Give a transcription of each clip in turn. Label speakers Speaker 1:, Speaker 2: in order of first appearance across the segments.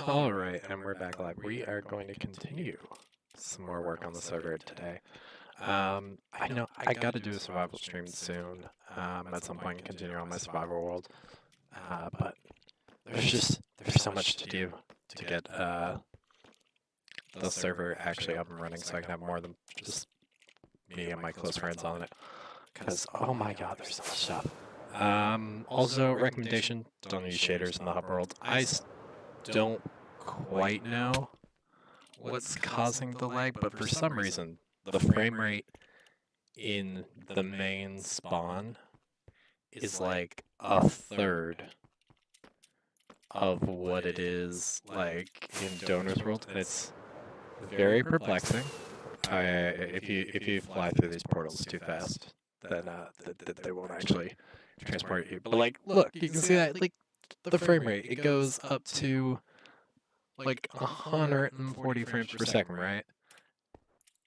Speaker 1: All right, and we're back live. We are going to continue some more work on the server today. I know I got to do a survival stream soon. At some point, continue on my survival world. But there's so much to do to get the server actually up and running, so I can have more than just me and my close friends on it. Because oh my God, there's so much stuff. Also, recommendation: don't use shaders in the hub world. Don't quite know what's causing the lag, but for some reason, the frame rate in the main spawn is like a third of what it is like in Donor's World, and it's very perplexing. If you fly through these portals too fast, then they won't actually transport you. But like, look, you can see that like the frame rate, it goes up to like 140 frames per second, right?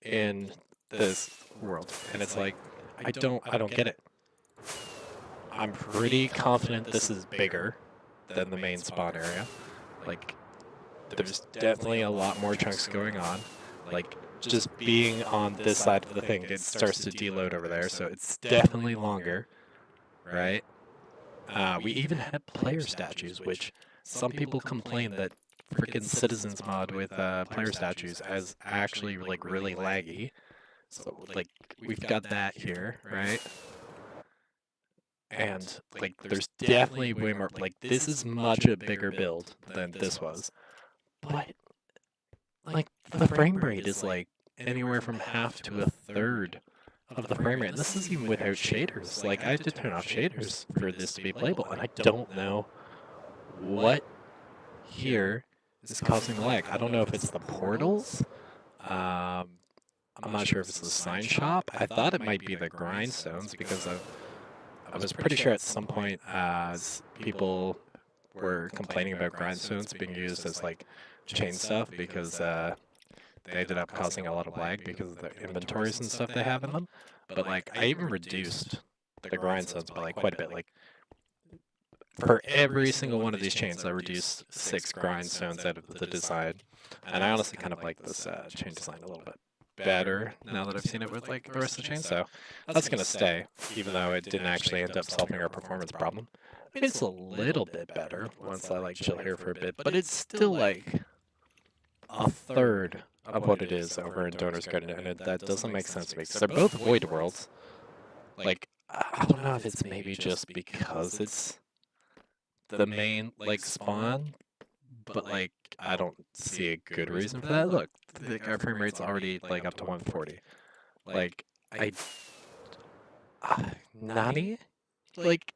Speaker 1: In this world, and it's like I don't get it. I'm pretty confident this is bigger than the main spawn area. Like, there's definitely a lot more chunks going on. Like, just being on this side of the thing, it starts to deload over there, so it's definitely longer, right? We even had player statues, which some people complain that freaking Citizens mod with player statues as actually like really laggy. So like we've got that here, right? And like there's definitely way more, like this is much a bigger build than this was. But like the frame rate is like anywhere from half to a third of the frame rate. And this is even without shaders. Like I have to turn off shaders for this to be playable, and I don't know what here is causing the lag. I don't know if it's the portals. I'm not sure if it's the sign shop. I thought it might be the grindstones because I was pretty sure at some point people were complaining about grindstones being used as like chain stuff because they ended up causing a lot of lag because of the inventories and stuff they have in them. But like I even reduced the grindstones by like quite a bit. Like for every single one of these chains, I reduced 6 grindstones out of the design, and I honestly kind of like this chain design a little bit better now that I've seen it with like the rest of the chain. So that's gonna stay, even though it didn't actually end up solving our performance problem. I mean, it's a little bit better once I like chill here for a bit, but it's still like a third of what it is over in Donor's Garden, and that doesn't make sense to me because they're both void worlds. Like I don't know if it's maybe just because it's the main like spawn, but like I don't see a good reason for that. Look, our frame rate's already like up to 140. Like Nani? Like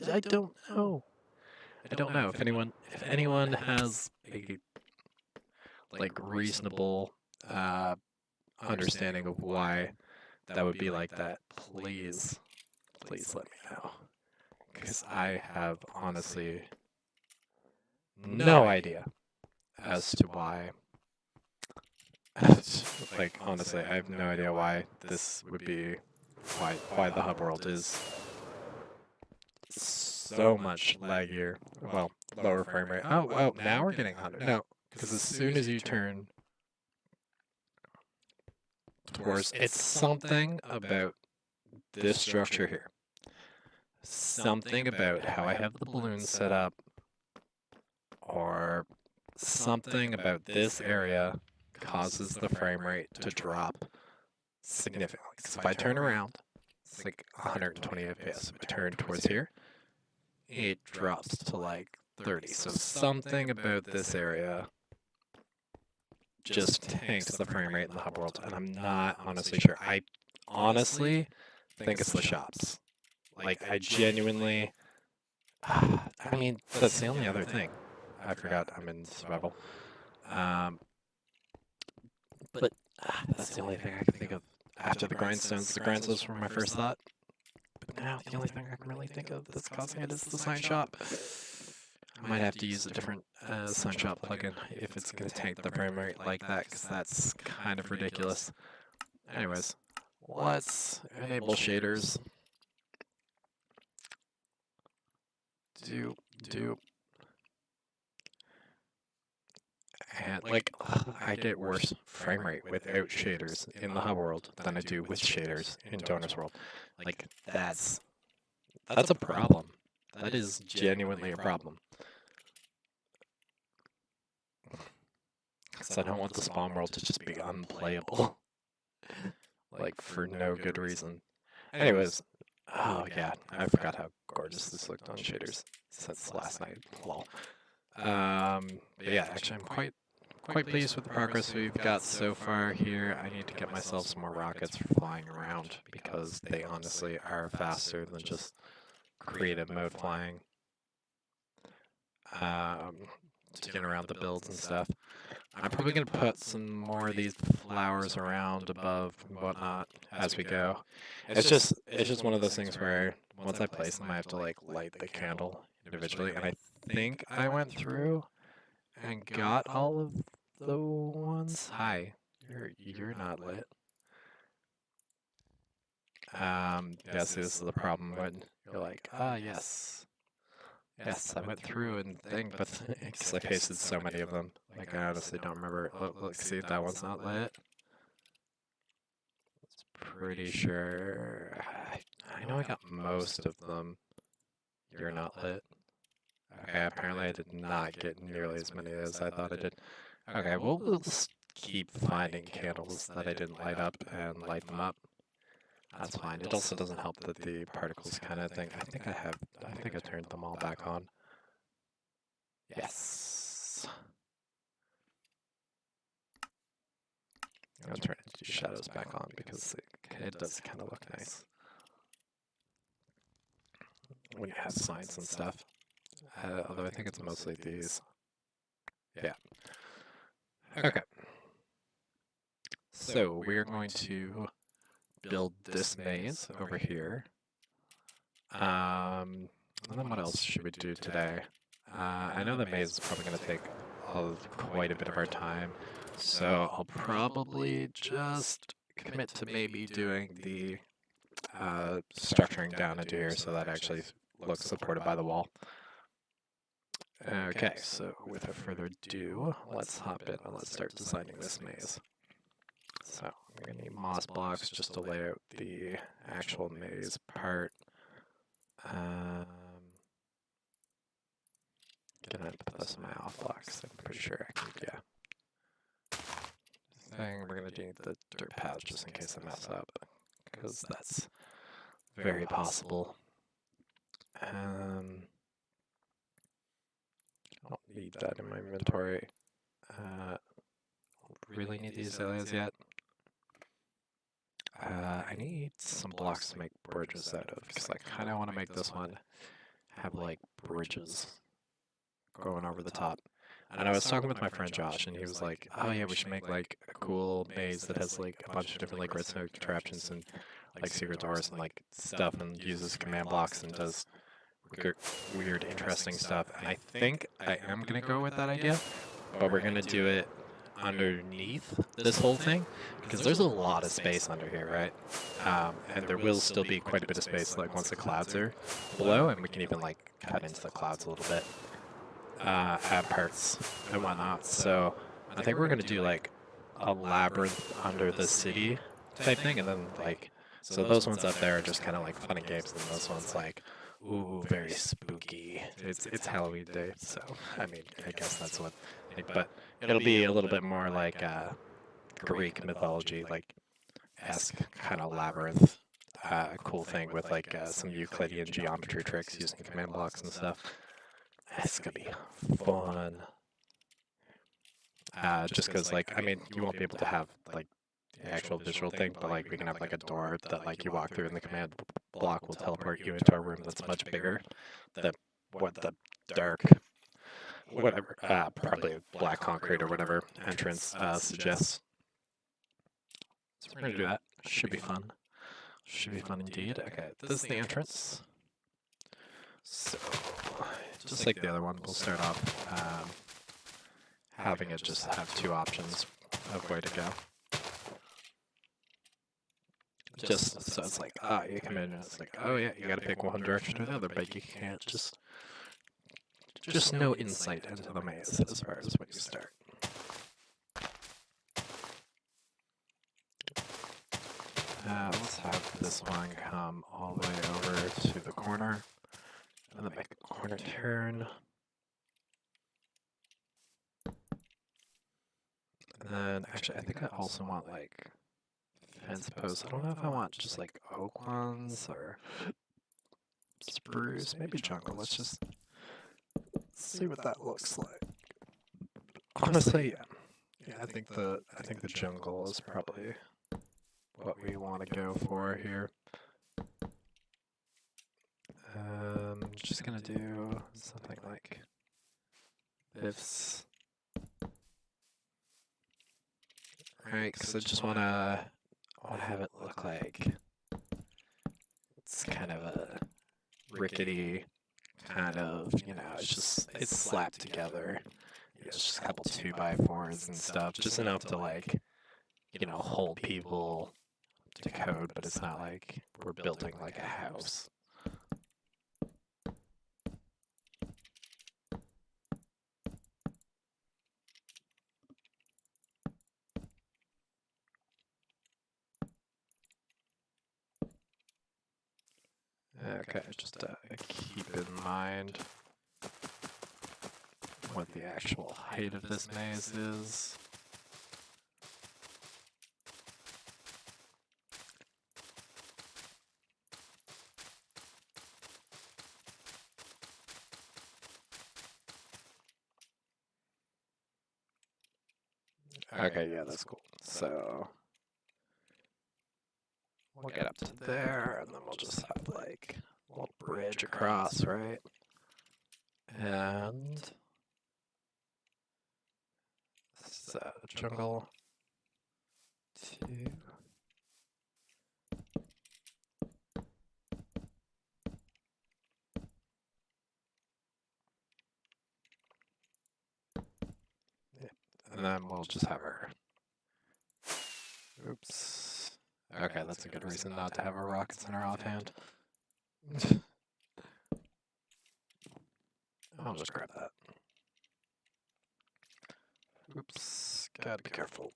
Speaker 1: I don't know. I don't know if anyone has a like reasonable understanding of why that would be like that. Please let me know, because I have honestly no idea as to why. Like honestly, I have no idea why this would be why the hub world is so much laggier. Well, lower frame rate. Oh, now we're getting 100. No, because as soon as you turn towards, it's something about this structure here. Something about how I have the balloons set up, or something about this area causes the frame rate to drop significantly. Because if I turn around, it's like 120 FPS. If I turn towards here, it drops to like 30. So something about this area just tanks the frame rate in the hub world, and I'm not honestly sure. I honestly think it's the shops. Like, I genuinely... I mean, that's the only other thing. I forgot I'm in survival. But that's the only thing I can think of after the grindstones. The grindstones were my first thought. But now the only thing I can really think of that's causing it is the sign shop. I might have to use a different sign shop plugin if it's going to tank the frame rate like that, because that's kind of ridiculous. Anyways, let's enable shaders. Do. man. Like, I get worse frame rate without shaders in the hub world than I do with shaders in Donors World. Like, that's a problem. That is genuinely a problem. Because I don't want the spawn world to just be unplayable. Like, for no good reason. Anyways, oh yeah, I forgot how gorgeous this looked on shaders since last night. Lol. But yeah, actually I'm quite pleased with the progress we've got so far here. I need to get myself some more rockets for flying around because they honestly are faster than just creative mode flying. To get around the builds and stuff. I'm probably going to put some more of these flowers around above and whatnot as we go. It's just one of those things where once I place them, I have to like light the candle individually. And I think I went through and got all of the ones. Hi, you're not lit. Yes, this is the problem when you're like, yes. Yes, I went through and thing, but because I pasted so many of them, like I honestly don't remember. Look, see, that one's not lit. Pretty sure. I know I got most of them. You're not lit. Okay, apparently I did not get nearly as many as I thought I did. Okay, we'll just keep finding candles that I didn't light up and light them up. That's fine. It also doesn't help that the particles kind of thing. I think I turned them all back on. Yes. I'm gonna turn the shadows back on because it does kind of look nice when you have signs and stuff. Although I think it's mostly these. Yeah. Okay. So we're going to build this maze over here. And then what else should we do today? I know the maze is probably going to take quite a bit of our time, so I'll probably just commit to maybe doing the structuring down into here so that actually looks supported by the wall. Okay, so without further ado, let's hop in and let's start designing this maze. So I'm going to need moss blocks just to lay out the actual maze part. Gonna put this in my off blocks. I'm pretty sure I can, yeah. We're gonna need the dirt path just in case I mess up, because that's very possible. I don't need that in my inventory. Really need these areas yet. I need some blocks to make bridges out of, because I kind of want to make this one have like bridges going over the top. And I was talking with my friend Josh, and he was like, oh yeah, we should make like a cool maze that has like a bunch of different like redstone contraptions and like secret doors and like stuff, and uses command blocks and does weird, interesting stuff. And I think I am going to go with that idea, but we're going to do it underneath this whole thing, because there's a lot of space under here, right? And there will still be quite a bit of space like once the clouds are below, and we can even like cut into the clouds a little bit. Add parts and whatnot. So I think we're gonna do like a labyrinth under the city type thing, and then like, so those ones up there are just kind of like fun and games, and those ones like, ooh, very spooky. It's Halloween day, so I mean, I guess that's what. But it'll be a little bit more like Greek mythology, like esque kind of labyrinth. Cool thing with like some Euclidean geometry tricks using command blocks and stuff. It's gonna be fun. Just because, like, I mean, you won't be able to have, like, the actual visual thing, but, like, we can have, like, a door that, like, you walk through and the command block will teleport you into a room that's much bigger than what the dark, whatever, probably black concrete or whatever entrance suggests. So we're gonna do that. Should be fun. Should be fun indeed. Okay, this is the entrance. So, just like the other one, we'll start off having it just have two options of where to go. Just so it's like, you come in and it's like, oh yeah, you gotta pick one direction or the other, but you can't just no insight into the maze as far as when you start. Let's have this one come all the way over to the corner, and then make a corner turn. And then, actually, I think I also want, like, fence posts. I don't know if I want just, like, oak ones, or spruce, maybe jungle. Let's just see what that looks like. Honestly, yeah, I think the jungle is probably what we want to go for here. Just gonna do something like this. Right, because I just wanna have it look like it's kind of a rickety kind of, it's slapped together. It's just a couple 2x4s and stuff, just enough to, like, hold people to code, but it's not like we're building like a house. Okay, just keep in mind what the actual height of this maze is. Okay, yeah, that's cool. So we'll get up to there, and then we'll just have, like, a little bridge across, right? And this is jungle 2. And then we'll just have her. Oops. Okay, that's a good reason not to have our rockets in our offhand. I'll just grab that. Oops, gotta be careful.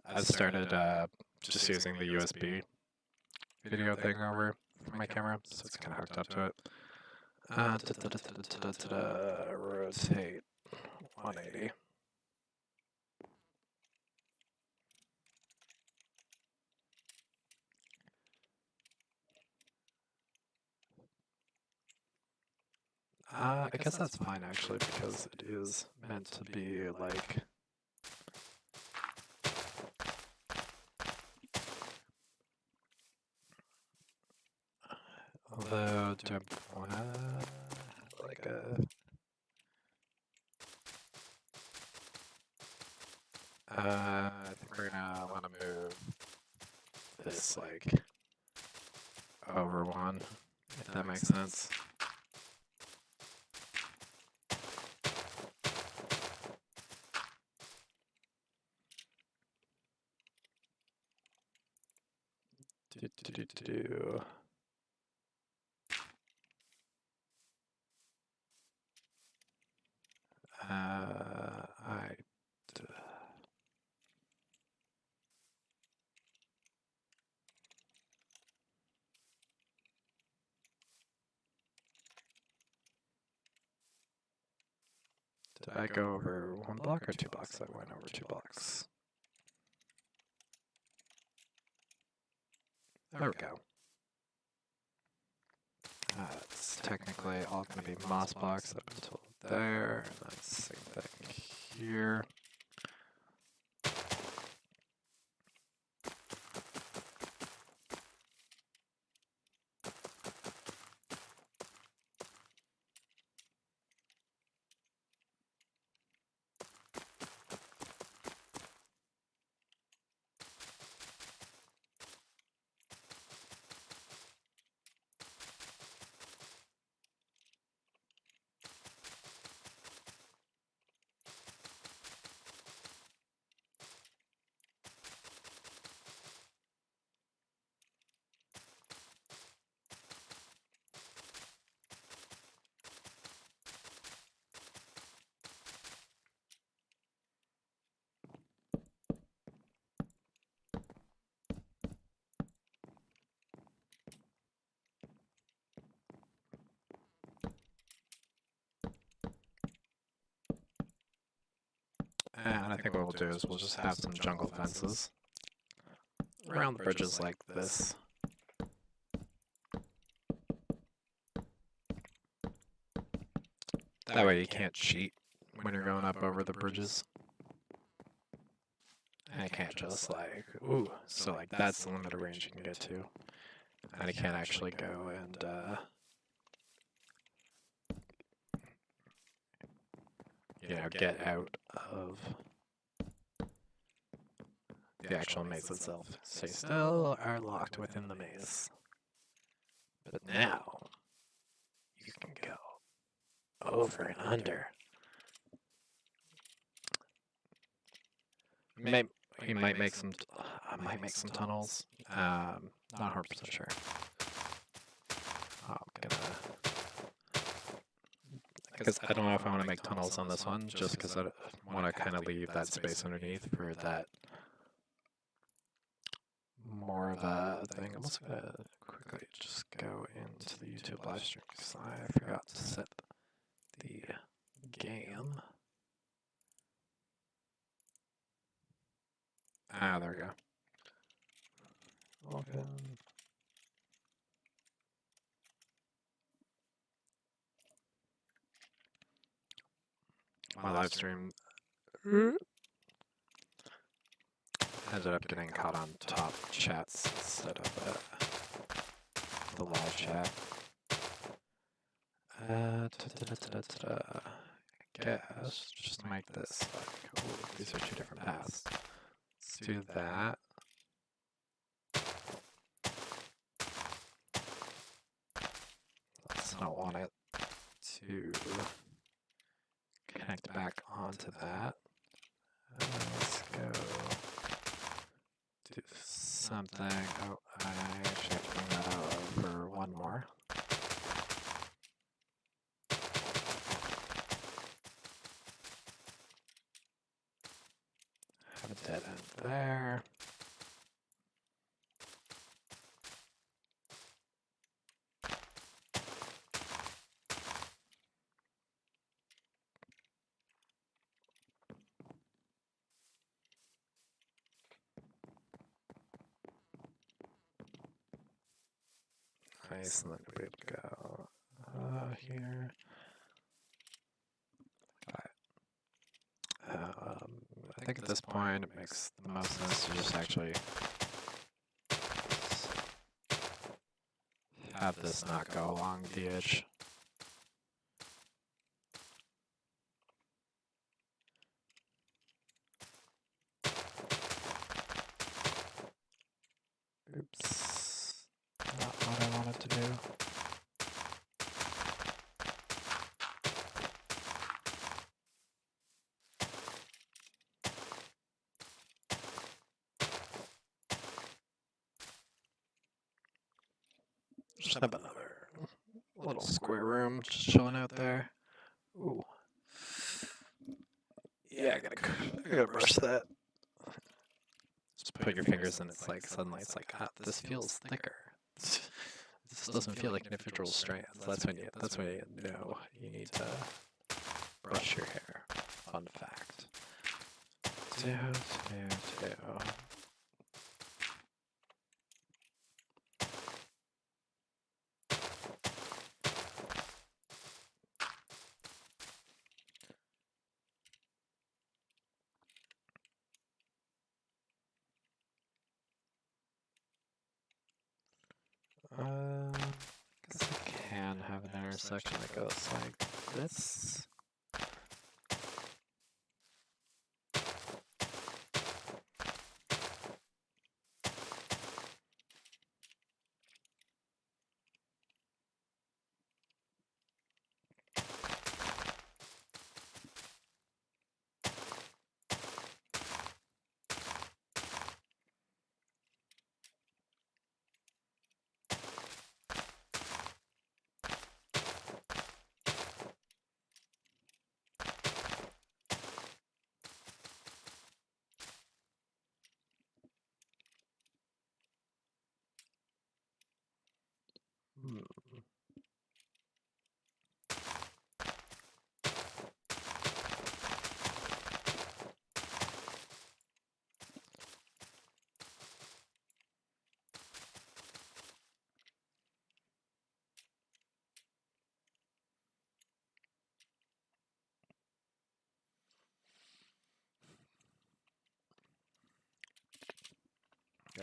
Speaker 1: I've started just using the USB video thing over for my camera, so it's kind of hooked up to it. Rotate 180. I guess that's fine actually, because it is meant to be like although do I wanna like I think we're gonna wanna move this like over one, if that makes sense. Do. Did I go over 1 block or 2 blocks? I went over 2 blocks. There we go. It's technically all going to be moss blocks up until there, and that's the same thing here. And I think what we'll do is we'll just have some jungle fences around the bridges like this. That way you can't cheat when you're going up over the bridges. And you can't just like, ooh, so like that's the limit of range you can get to. And you can't actually go and, you know, get out of the actual maze itself. So you still are locked within the maze. But now, you can go over and under. You might make some, I might make some tunnels. Not 100% sure. I'm gonna, because I don't know if I want to make tunnels on this one, just because I want to kind of leave that space underneath for that more of a thing. I'm also gonna quickly just go into the YouTube live stream because I forgot to set the game. Ah, there we go. Open. My live stream ended up getting caught on top chats instead of the live chat. Guess just make this like, ooh, these are two different paths. Let's do that. Let's not want it to connect back onto that. Let's go do something. Oh, I actually have to bring that out for one more. Have a dead end there. Nice, and then we'll be able to go here. I think at this point it makes the most sense to just actually have this not go along the edge. Oops, not what I wanted to do. Just have another little square room just chilling out there. Ooh. Yeah, I gotta brush that. Just put your fingers in, it's like suddenly it's like, ah, this feels thicker. This doesn't feel like individual strands. That's when you know you need to brush your hair. Fun fact. Do. Guess I can have an intersection that goes like this.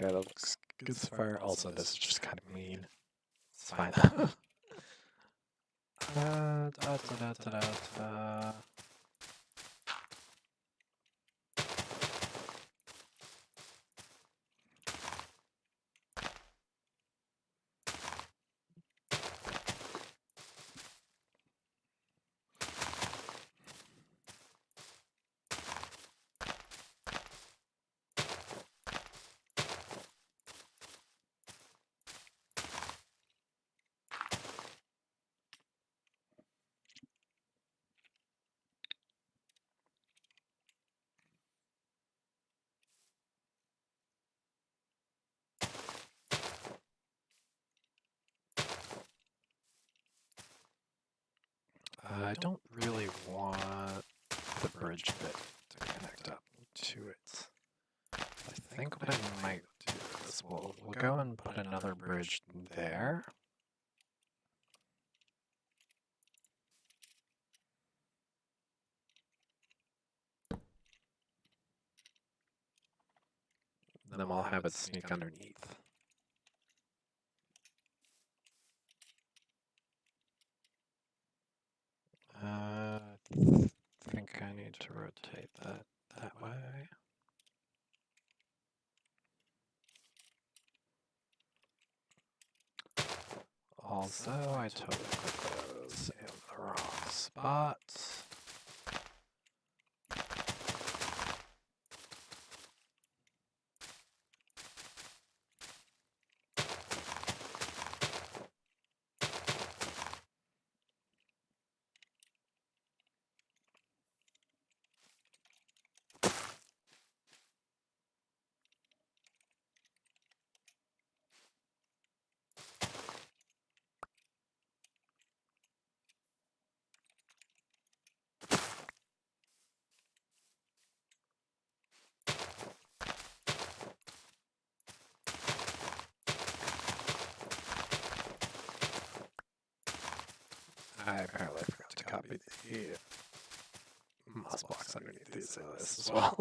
Speaker 1: Okay, that looks good so far. Also, this is just kind of mean. It's fine. Da, da, da, da, da, da. I don't really want the bridge bit to connect up to it. I think what I might do is we'll go and put another bridge there. Then we'll have it sneak underneath. I think I need to rotate that way. Also, I totally put those in the wrong spot. I apparently forgot to copy the moss blocks underneath these as well.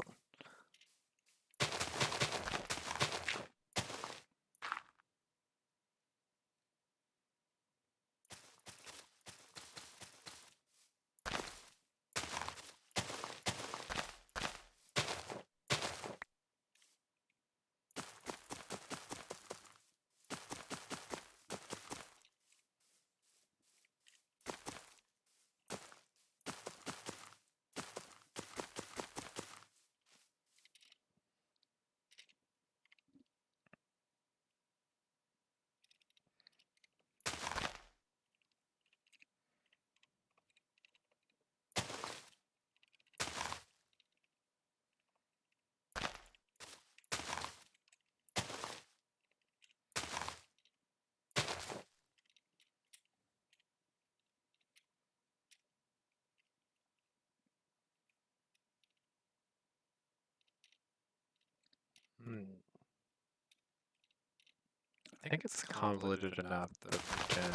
Speaker 1: I think it's convoluted enough that we can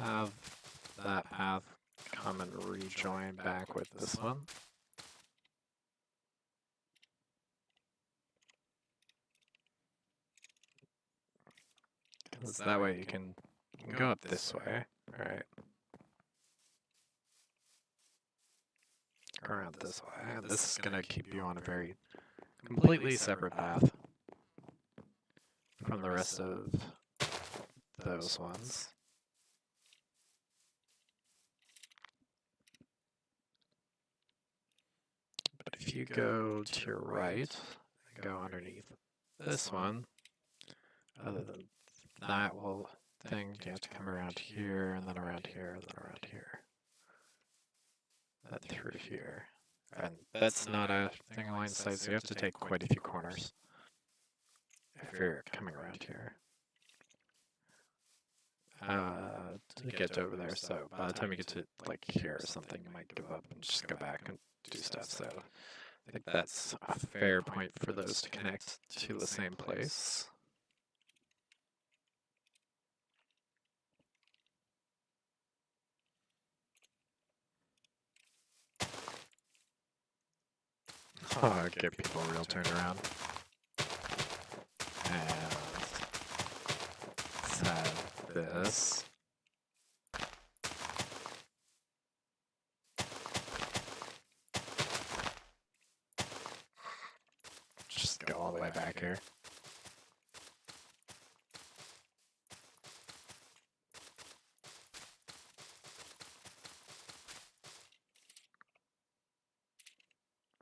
Speaker 1: have that path come and rejoin back with this one. Because that way you can go up this way, right? Around this way. This is going to keep you on a very completely separate path from the rest of those ones. But if you go to your right and go underneath this one, other than that thing, you have to come around here, and then around here, and then around here. That through here. And that's not a thing line size, so you have to take quite a few corners if you're coming around here. To get over there, so by the time you get to like here or something, you might give up and just go back and do stuff. So I think that's a fair point for those to connect to the same place. Give people a real turnaround. And let's have this. Just go all the way back here.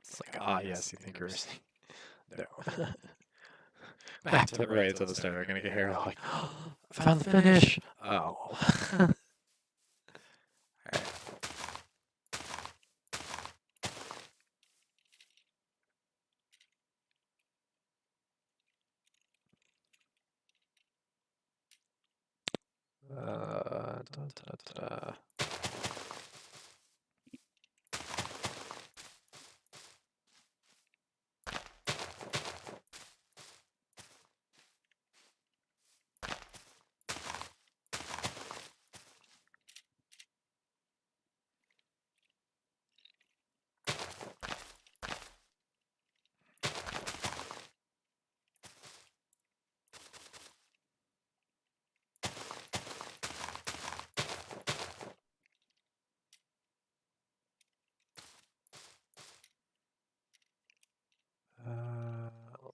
Speaker 1: It's like, ah, yes, you think you're seeing. No. Back to the right to the start. We're gonna get here. Like, found the finish. Oh. Da.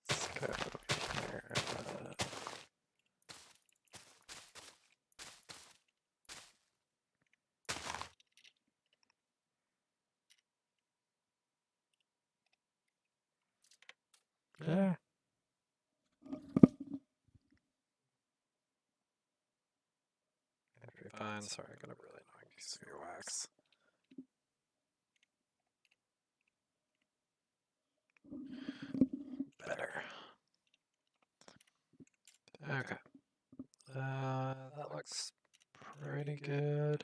Speaker 1: Let's go here. Yeah. That'd be fine. Sorry, I got a really annoying piece of earwax. Better. Okay. That looks pretty good.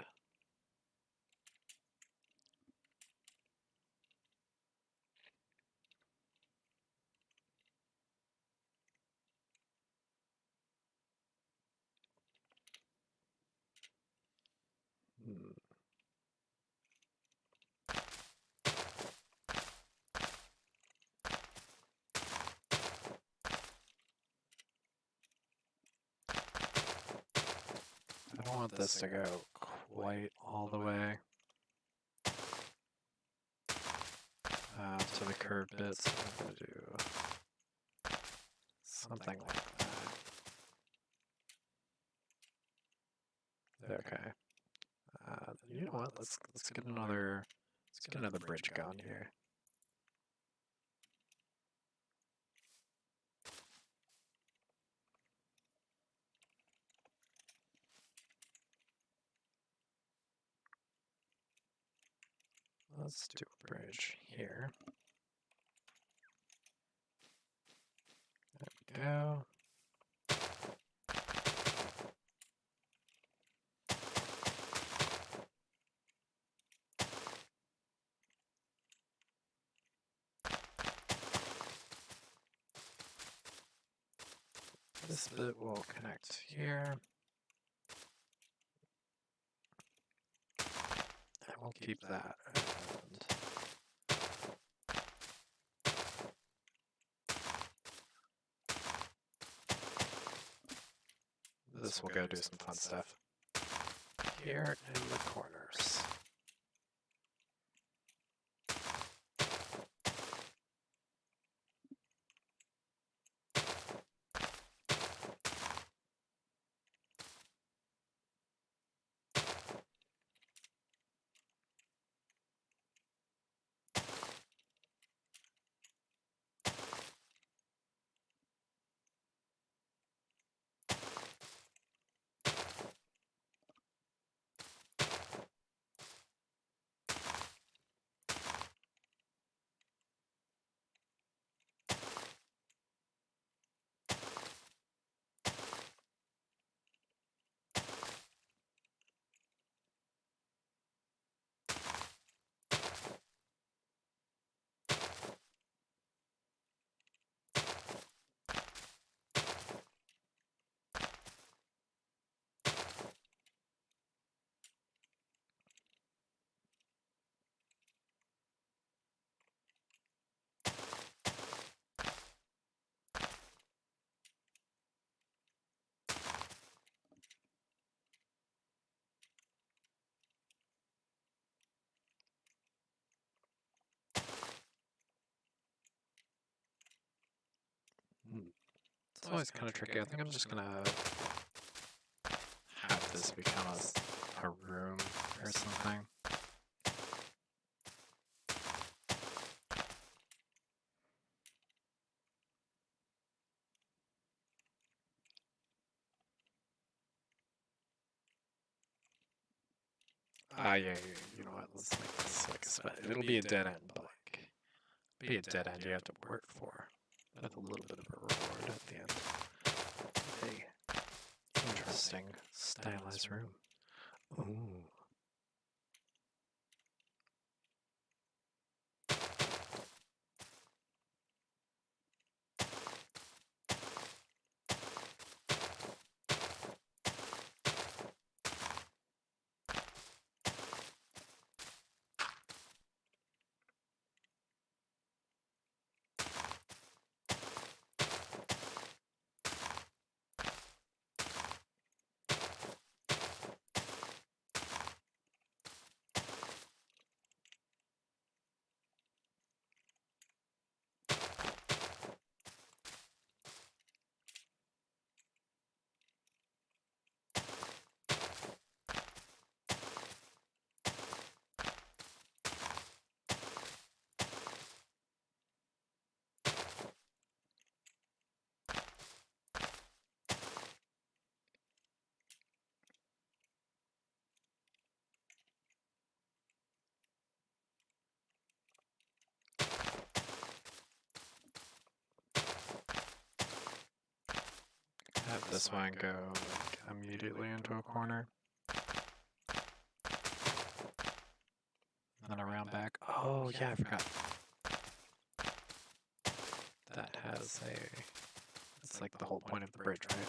Speaker 1: I don't want this to go quite all the way to the curved bits. I'm going to do something like that. Okay. You know what? Let's get another bridge going here. Let's do a bridge here. There we go. This bit will connect here. And we'll keep that. And this will go do some fun stuff here in the corners. always kind of tricky. I think I'm just gonna have this become a room or something. Yeah, you know what, let's make this like a spot. It'll be a dead end, but like, be a dead end you have to work for, with a little bit of a reward at the end. Hey, interesting, stylized room. Ooh. Have this one go like immediately into a corner. And then around back. Oh yeah, I forgot. That has a... It's like the whole point of the bridge, right?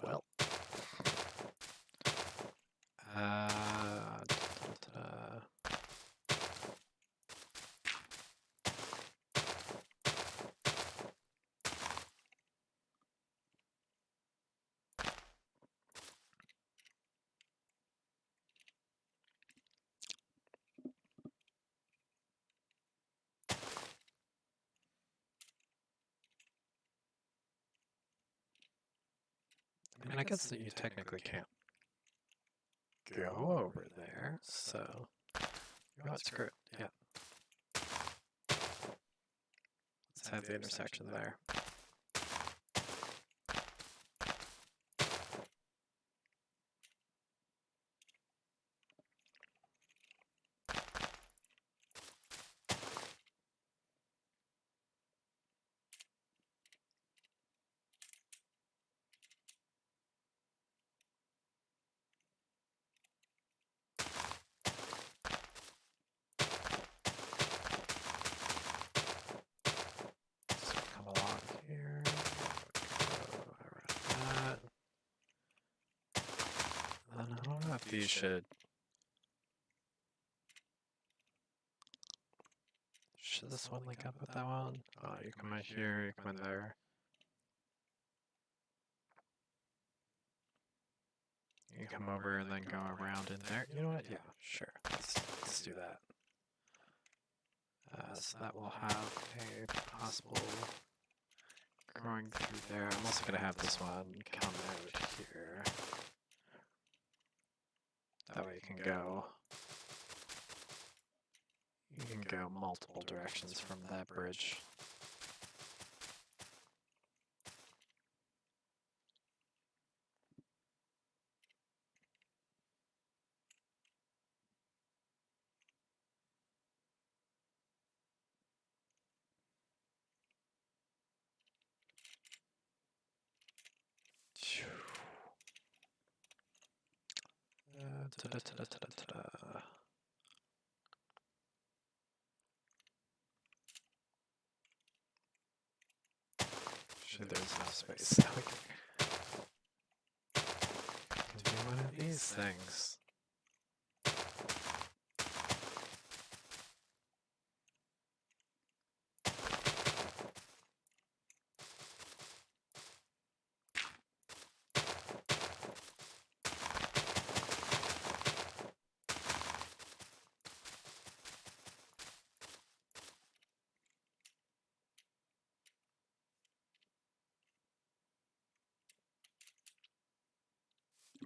Speaker 1: Well. Ta-da. I mean, I guess that you technically can't go over there, so... You know what, screw it, yeah. Let's have the intersection there. So come along here, go around that. And then I don't know if you should this one link up with that one? Oh, you come in here, you come in there. You come over and then go around in there. You know what? Yeah, sure. Let's do that. So that will have a possible growing through there. I'm also going to have this one come out here. That way you can go multiple directions from that bridge. Actually, there's enough space. Now we can do one of these things.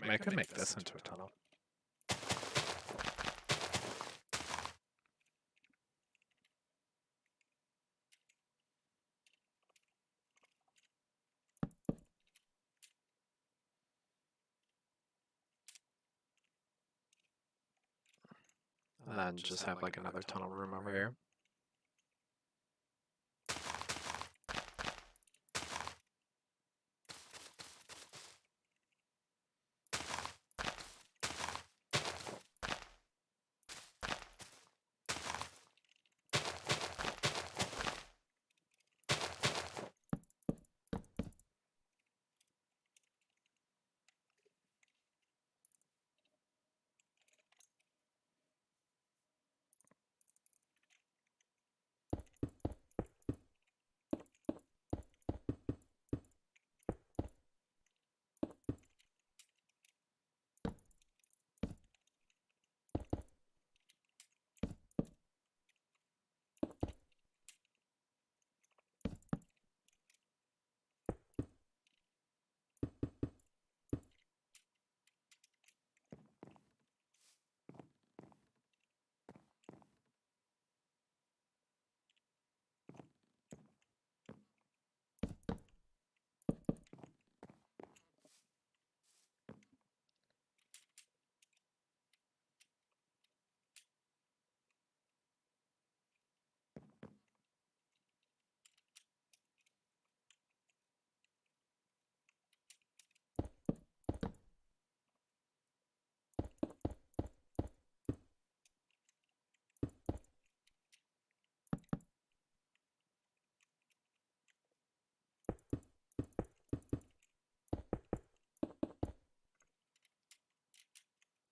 Speaker 1: I mean, I could make this into a tunnel. And then just have like another tunnel room over here.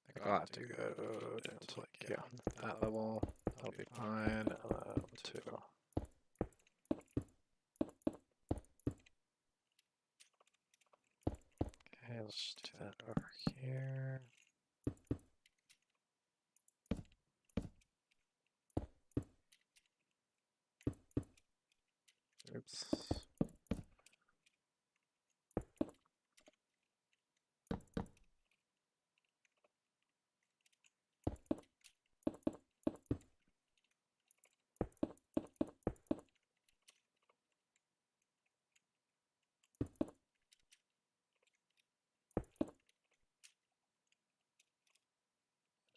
Speaker 1: I think I'll have to go down to like, yeah, that level. That'll be fine. Two. Okay, let's just do that over here. Oops.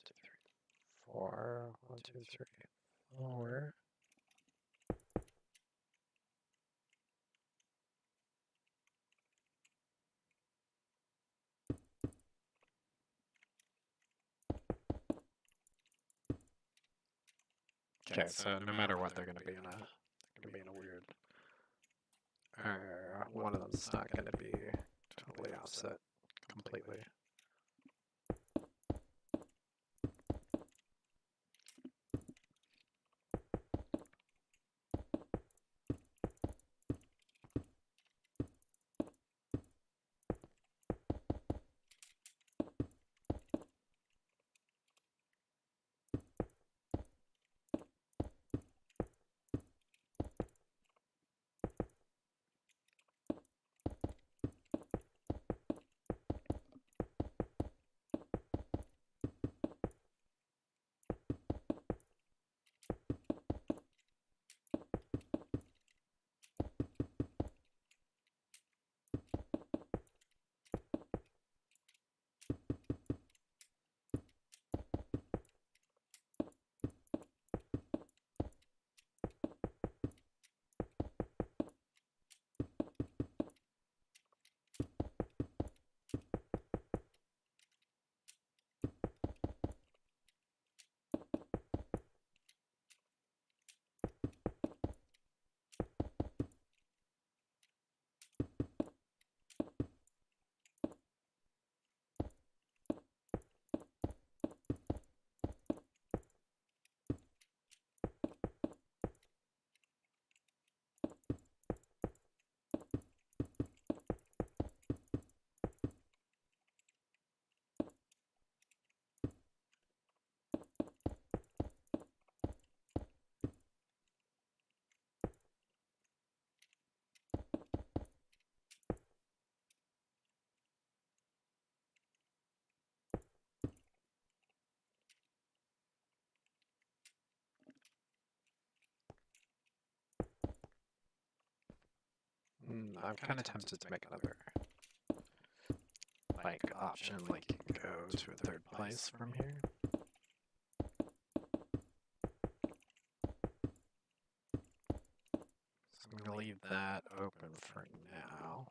Speaker 1: Two, three, four. 1, 2, 3, 4. Okay, so no matter what, they're gonna be in a weird. One of them's not gonna be totally offset completely. I'm kind of tempted to make another like option, like you can go to a third place from here. So I'm gonna leave that open for now.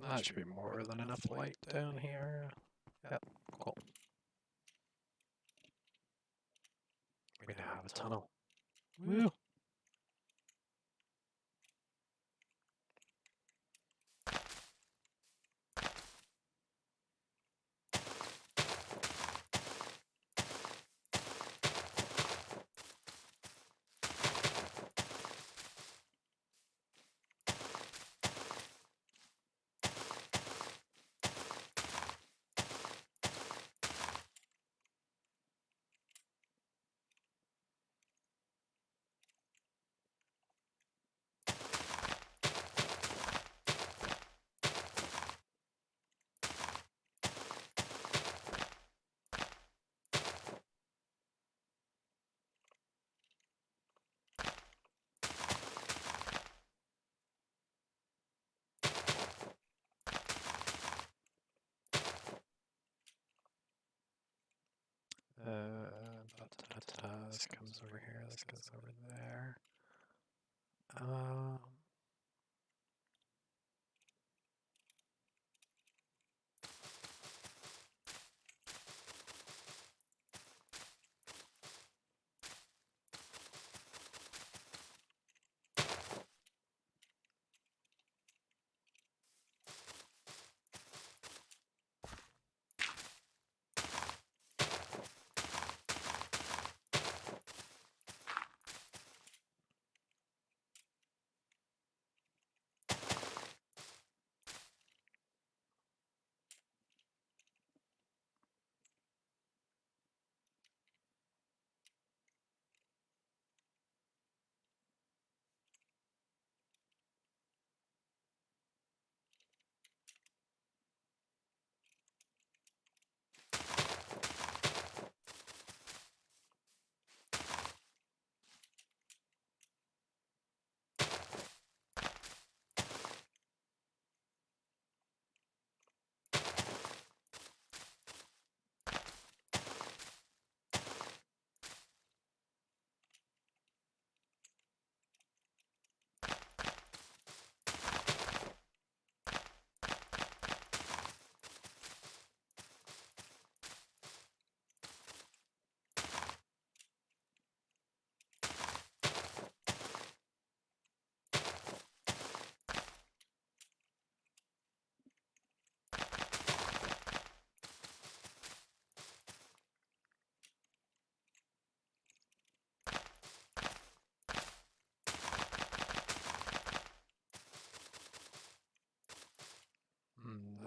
Speaker 1: That should be more than enough light down here. Yep, cool. We now have a tunnel. Woo! This comes over here, this goes over there.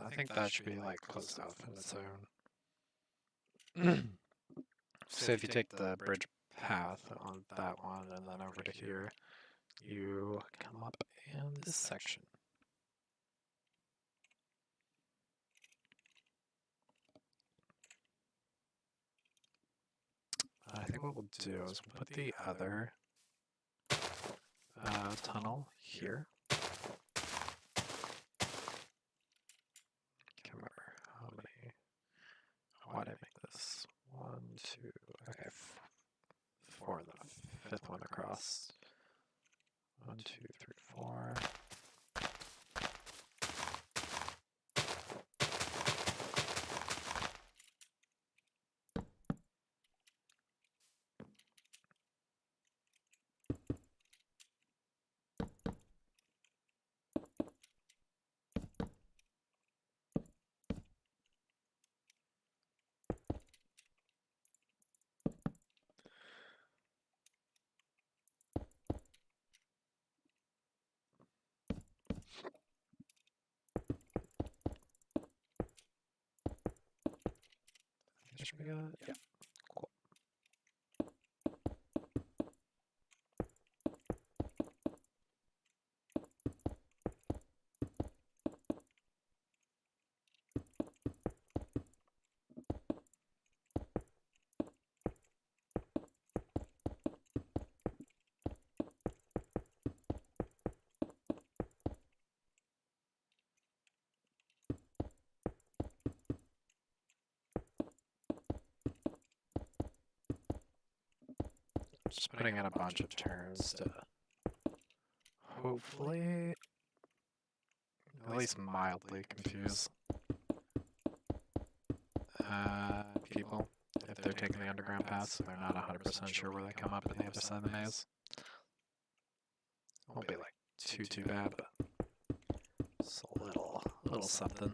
Speaker 1: I think that should be like closed off on its own. So if you take the bridge path on that one and then over to here, you come up in this section. I think what we'll do is we'll put the other tunnel here. Can't remember how many. Why did I make this? 1, 2. Okay. fast. 1, 2, 3, 4. Should we go? Yeah. Cool. Just putting in a bunch of turns to hopefully at least mildly confuse people if they're taking the underground paths, so they're not 100% sure where they come up on the other side of the maze. Won't be like too bad, but it's a little something.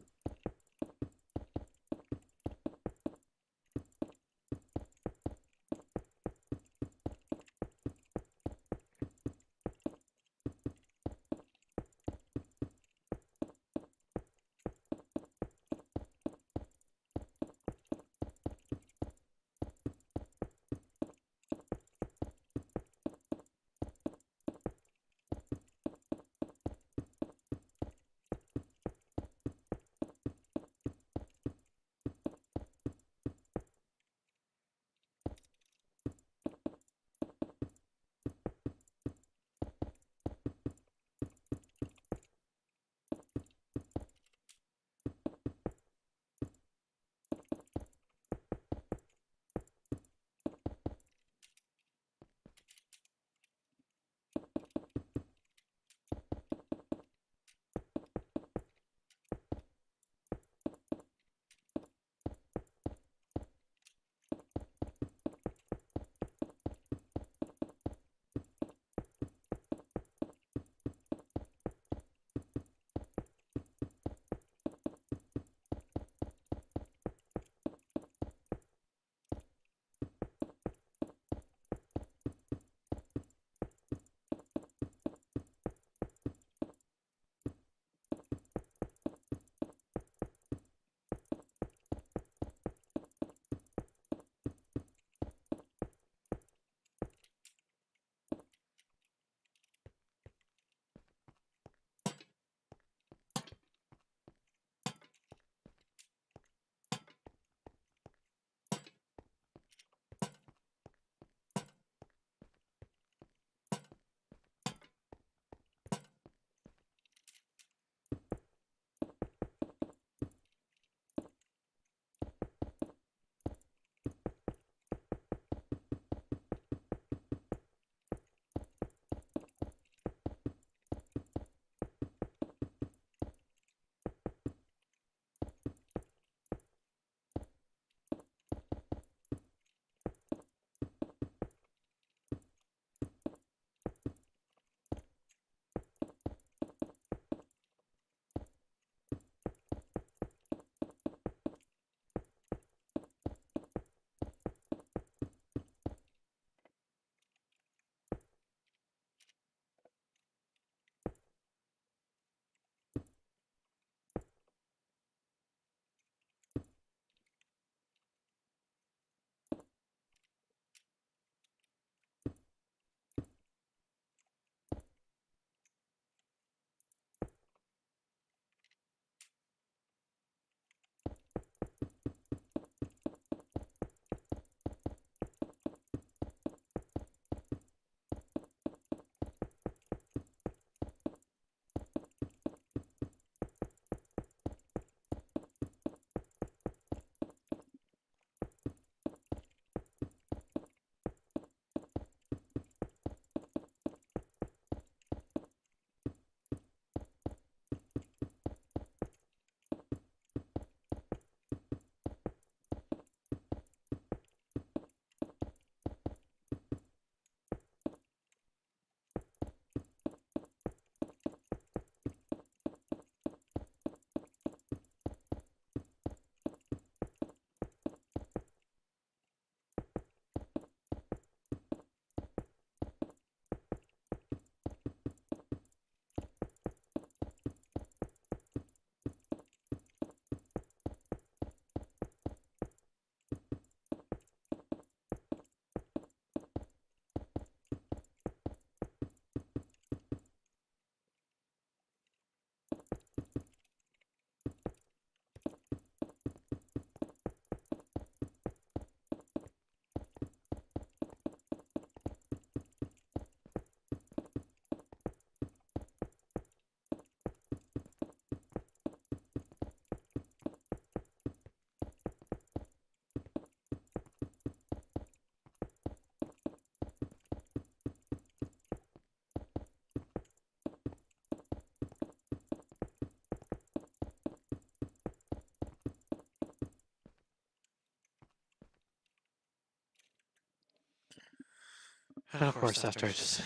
Speaker 1: And of course, after I just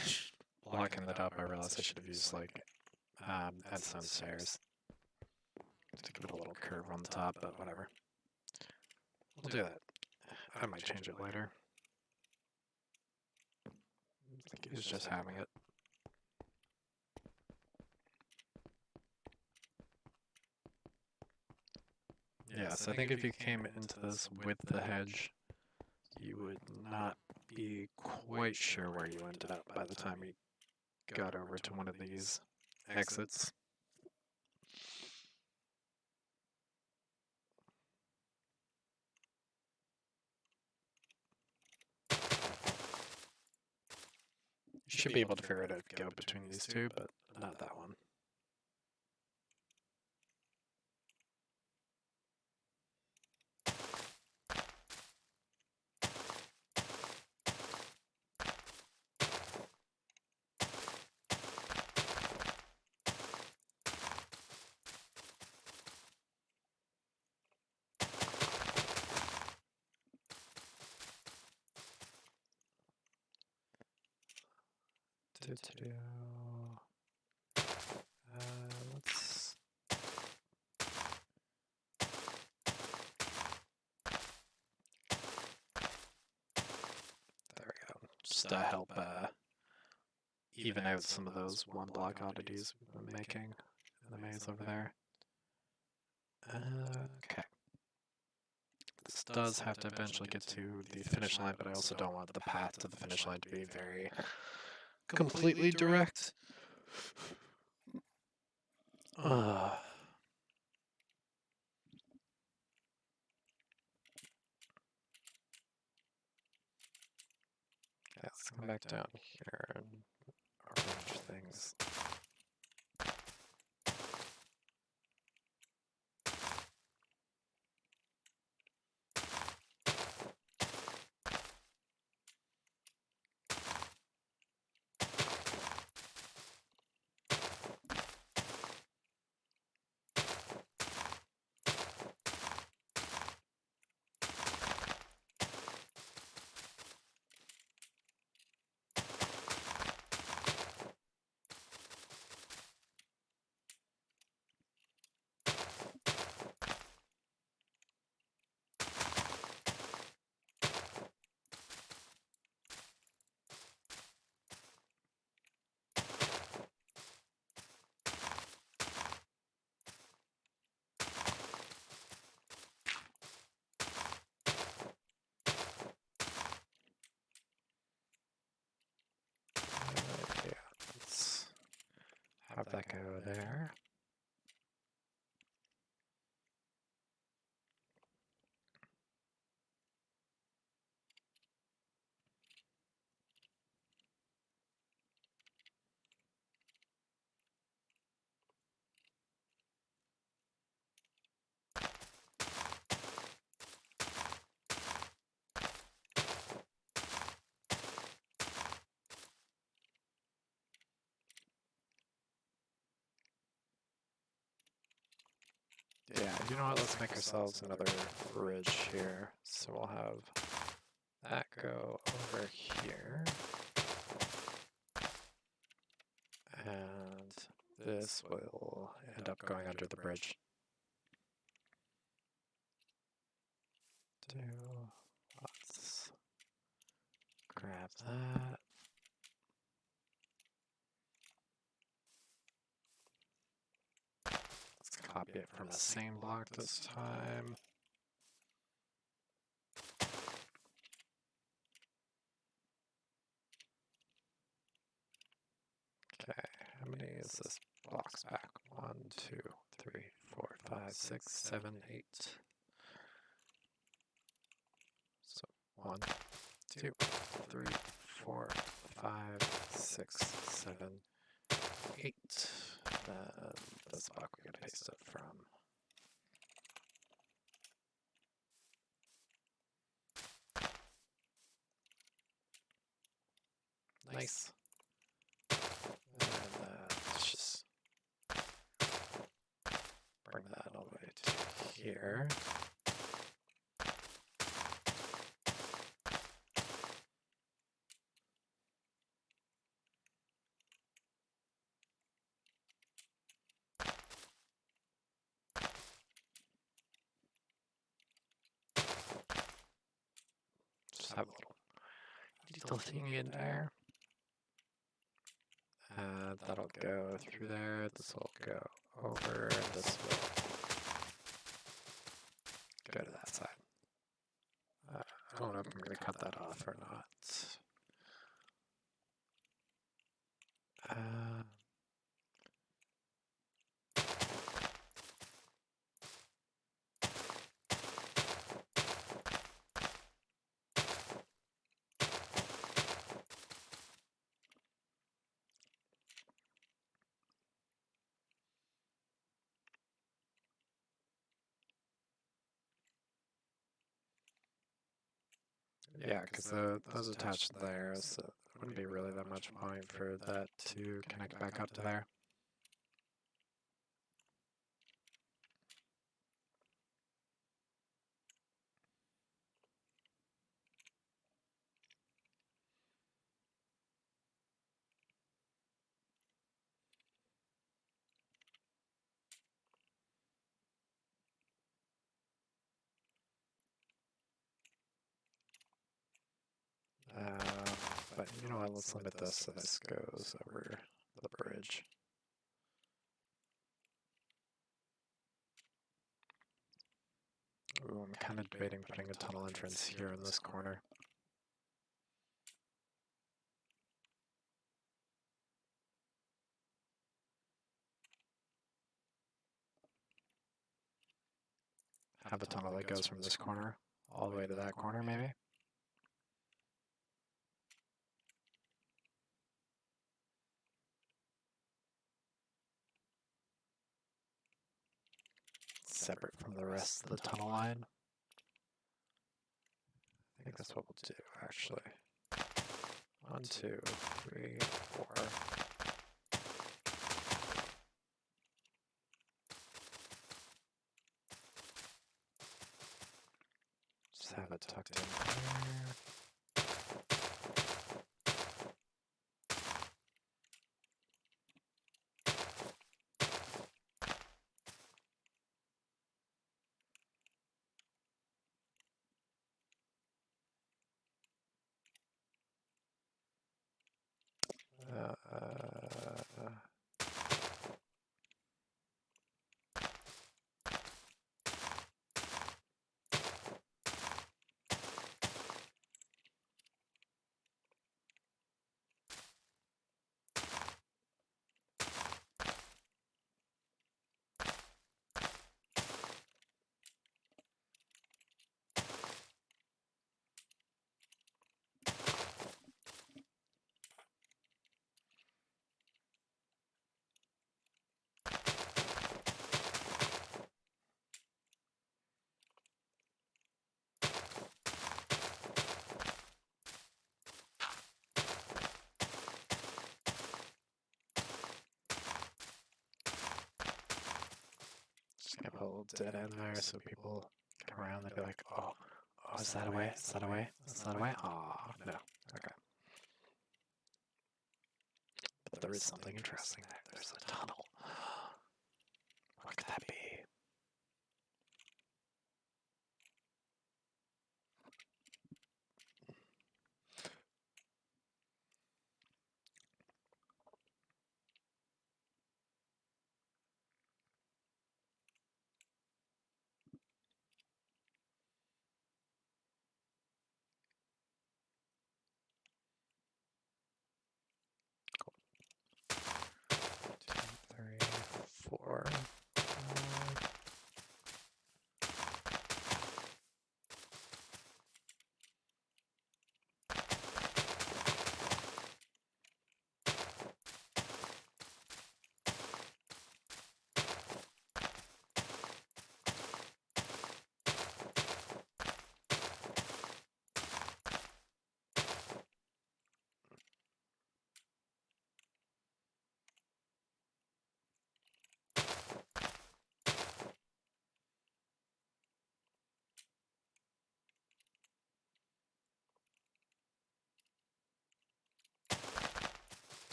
Speaker 1: blocking that up, I realized I should have used like Edstone stairs to give it a little curve on the top, but whatever. We'll do that. I might change it later. I think he's just having it. Yes, I think if you came into this with the hedge, you would not be quite sure where you ended up by the time you got over to one of these exits. You should be able to figure it out to go between these two, but not that one. Let's... There we go. Just to help even out some of those one block oddities we've been making in the maze over there. Okay. This does have to eventually get to the finish line, but I also don't want the path to the finish line to be very completely direct. Let's come back down here and arrange things. Yeah, let's have that go there. Yeah, you know what, let's make ourselves another bridge here. So we'll have that go over here. And this will end up going under the bridge. Let's grab that. Let's copy it from the same block this time. Okay, how many is this box back? 1, 2, 3, 4, 5, 6, 7, 8. So 1, 2, 3, 4, 5, 6, 7, 8. Then the spot we're gonna paste it from. Nice. And let's just bring that all the way to here. Still seeing it there. That'll go through there. This will go over, and this will go to that side. I don't know if I'm going to cut that off or not. Yeah, because those attached there, so it wouldn't be really that much point for that to connect back up to there. But you know what, let's limit this so this goes over the bridge. Ooh, I'm kind of debating putting a tunnel entrance here in this corner. Have a tunnel that goes from this corner all the way to that corner, maybe? Separate from the rest of the tunnel line. I think that's what we'll do, actually. 1, 2, 3, 4. Just have it tucked in there. Just gonna put a little dead end there so people come around and be like, oh, is that a way? Is that a way? Is that a way? Aw, no. Okay. But there is something interesting there. There's a tunnel. What could that be? Cool. 2, 3, 4.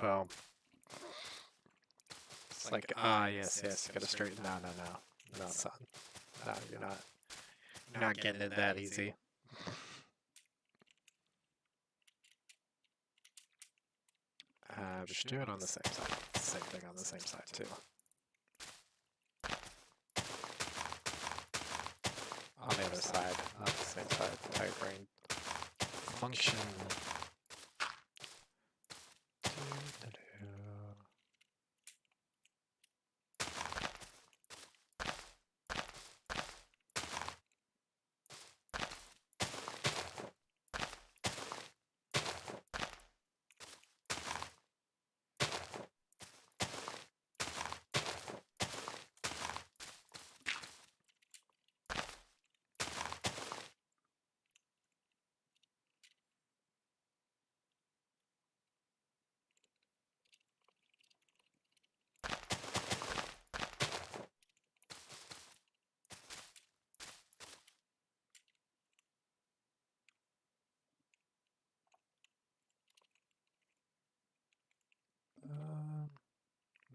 Speaker 1: Oh. It's like, ah, yes, gotta straighten. No, son. No, you're not getting it that easy. Just do it on the same side. Same thing on the same side, too. On the other side, not the same side. Type brain. Function.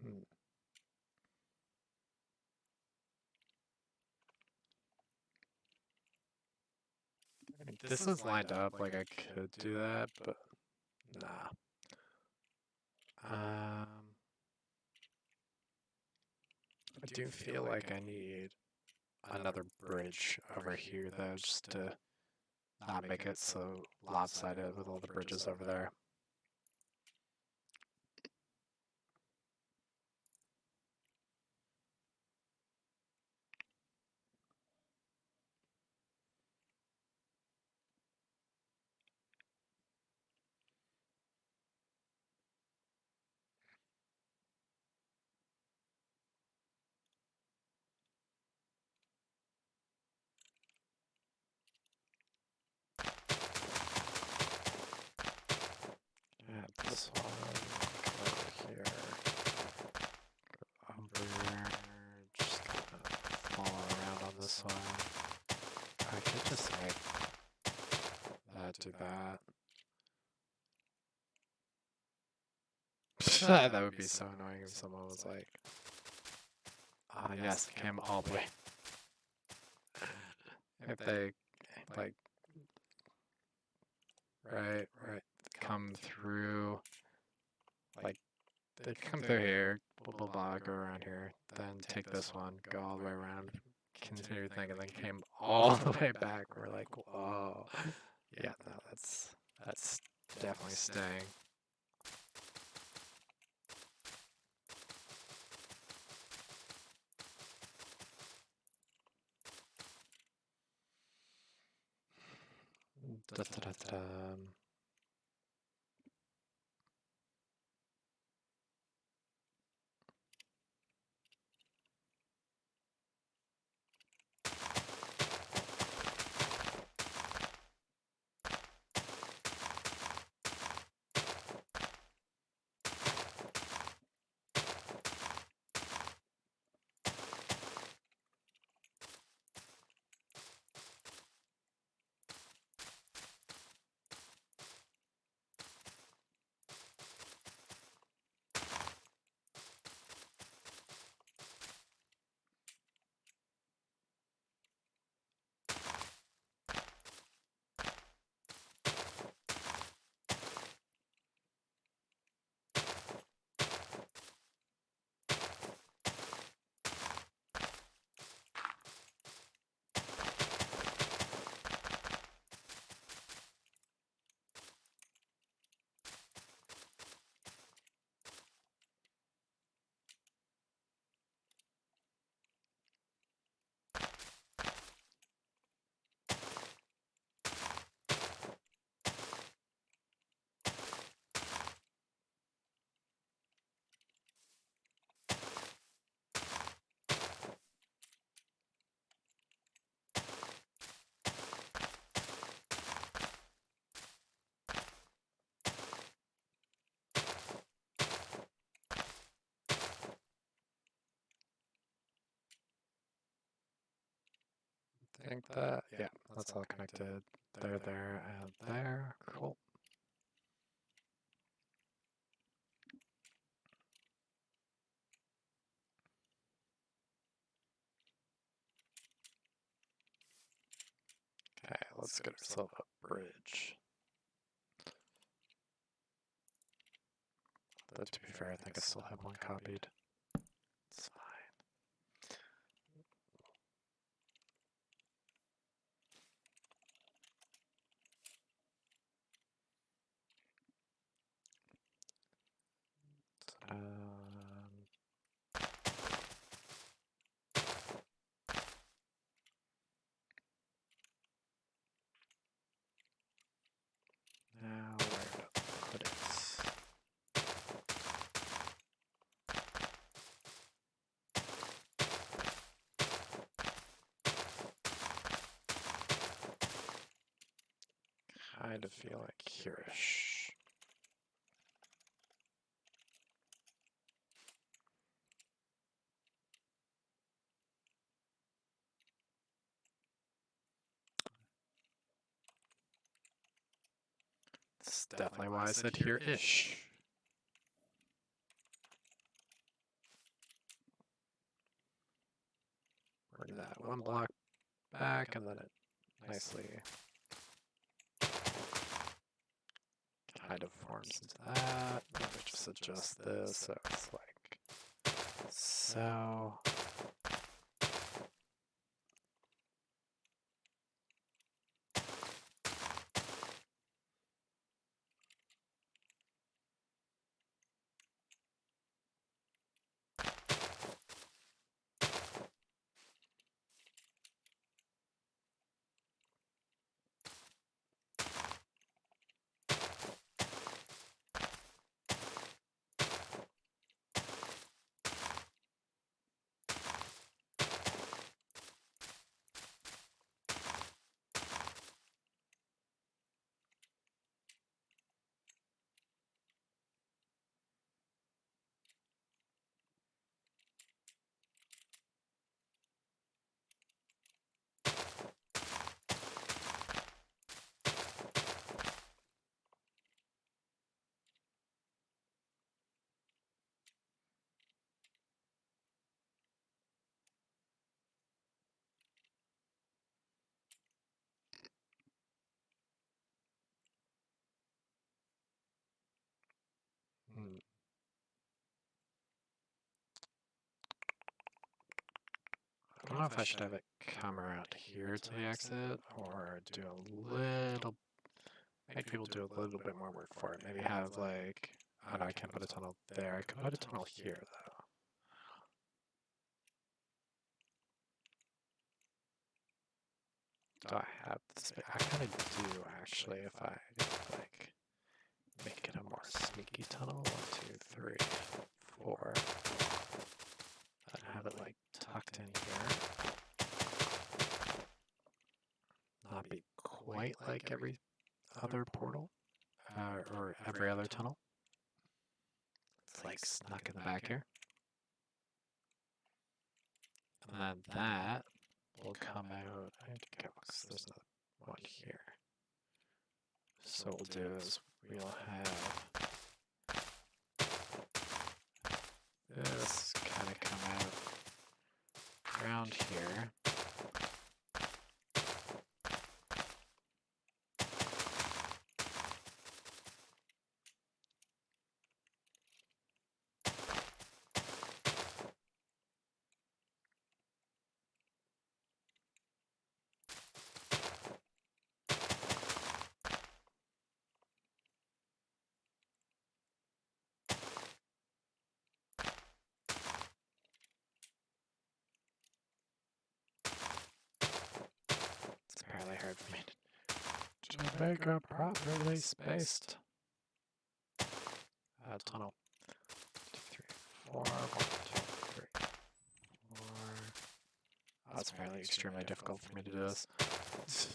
Speaker 1: Hmm. I mean, this is lined up like I could do that, but nah. I do feel like I need another bridge over here though, just to not make it so lopsided with all the bridges over there. Add this one, come over here, over, just kind of follow around on this one. I could just make that do that. That would be so annoying if someone was like, ah, yes, came all the way. If they, like, right, come through, like, they come through here, blah, blah, blah, go around here, then take this one, go all the way around, continue your thing, and then came all the way back. We're like, whoa. Yeah, no, that's definitely staying. Da, da, da, da, da. I think that, yeah, that's all connected. There, and there. Cool. let's get ourselves a bridge. Though to be fair, I think I still have one copied. It's fine. Now where to put it? Kind of feel like here-ish. That's definitely why I said here-ish. Bring that one block back and then it nicely kind of forms into that. Let me just adjust this so it's like so. I don't know if I should have it come around here to the exit, or do a little, make people do a little bit more work for it. Maybe have like, oh no, I can't put a tunnel there. I could put a tunnel here though. Do I have the space? I kind of do actually if I like make it a more sneaky tunnel. 1, 2, 3, 4. And have it like tucked in here. Not be quite like every other portal or every other tunnel. It's like snuck in the back here. And then that will come out. I need to go because there's another one here. So what we'll do is we'll have this kind of come out around here. It's apparently hard for me to make a properly spaced tunnel. 2, 3, 4. 1, 2, 3, 4. Oh, it's apparently extremely difficult for me to do this. It's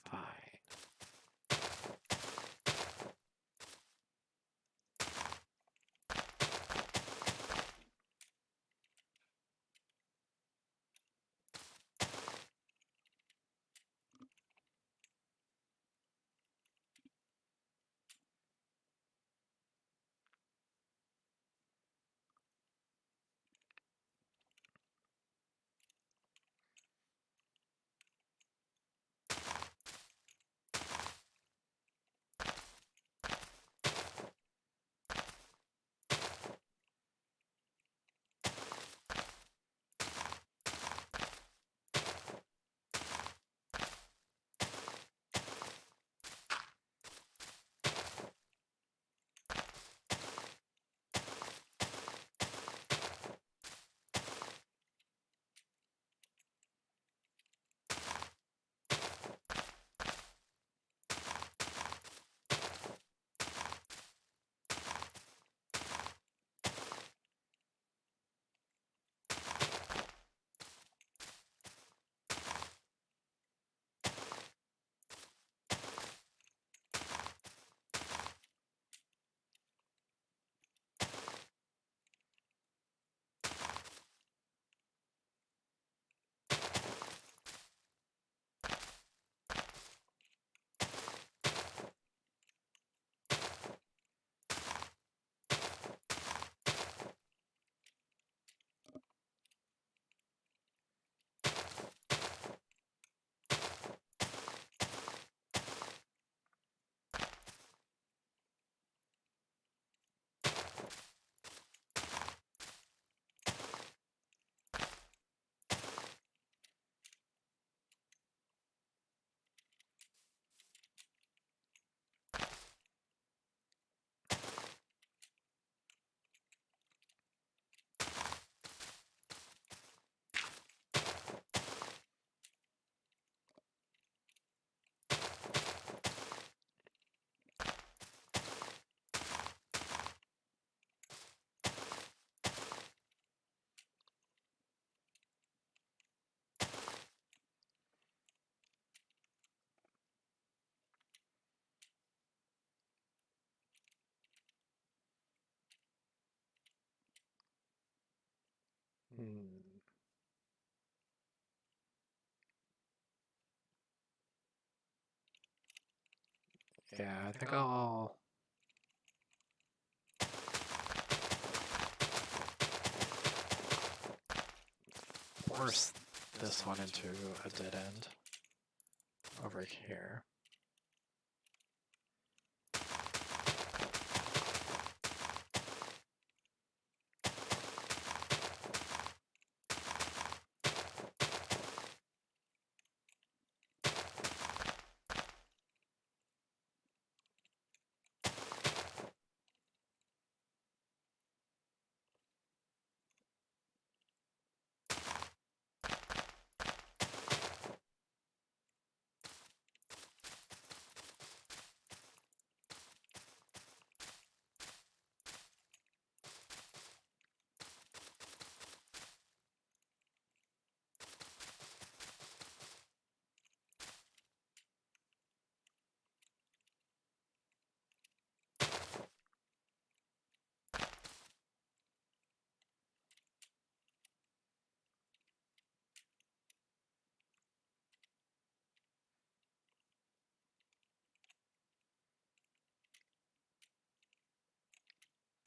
Speaker 1: fine. Yeah, I think I'll force this one into a dead end over here.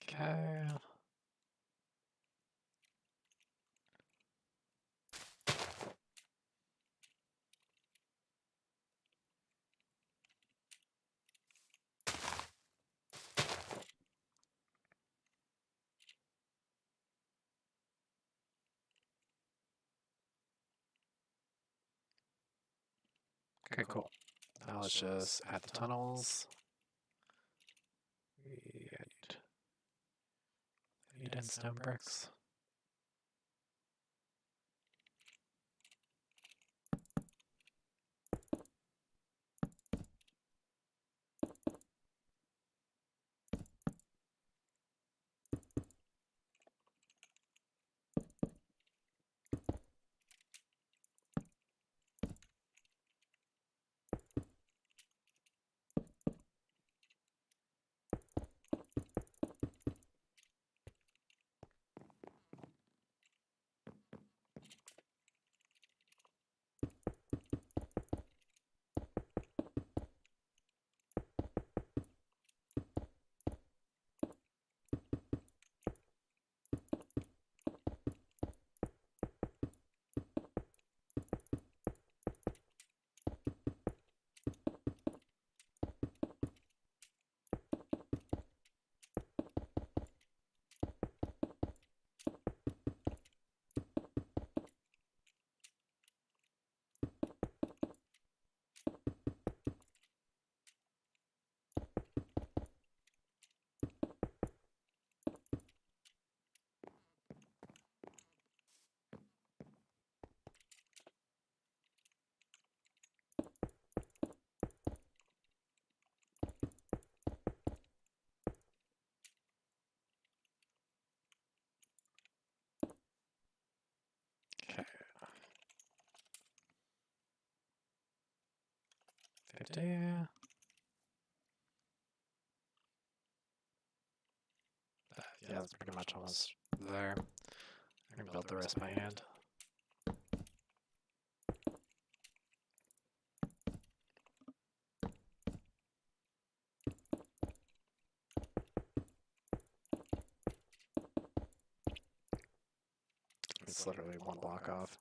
Speaker 1: Okay. Okay, cool. Now let's just add the tunnels. We need in stone bricks. Okay. 50. Yeah, that's pretty much almost there. I can build the rest by hand. It's literally one block off.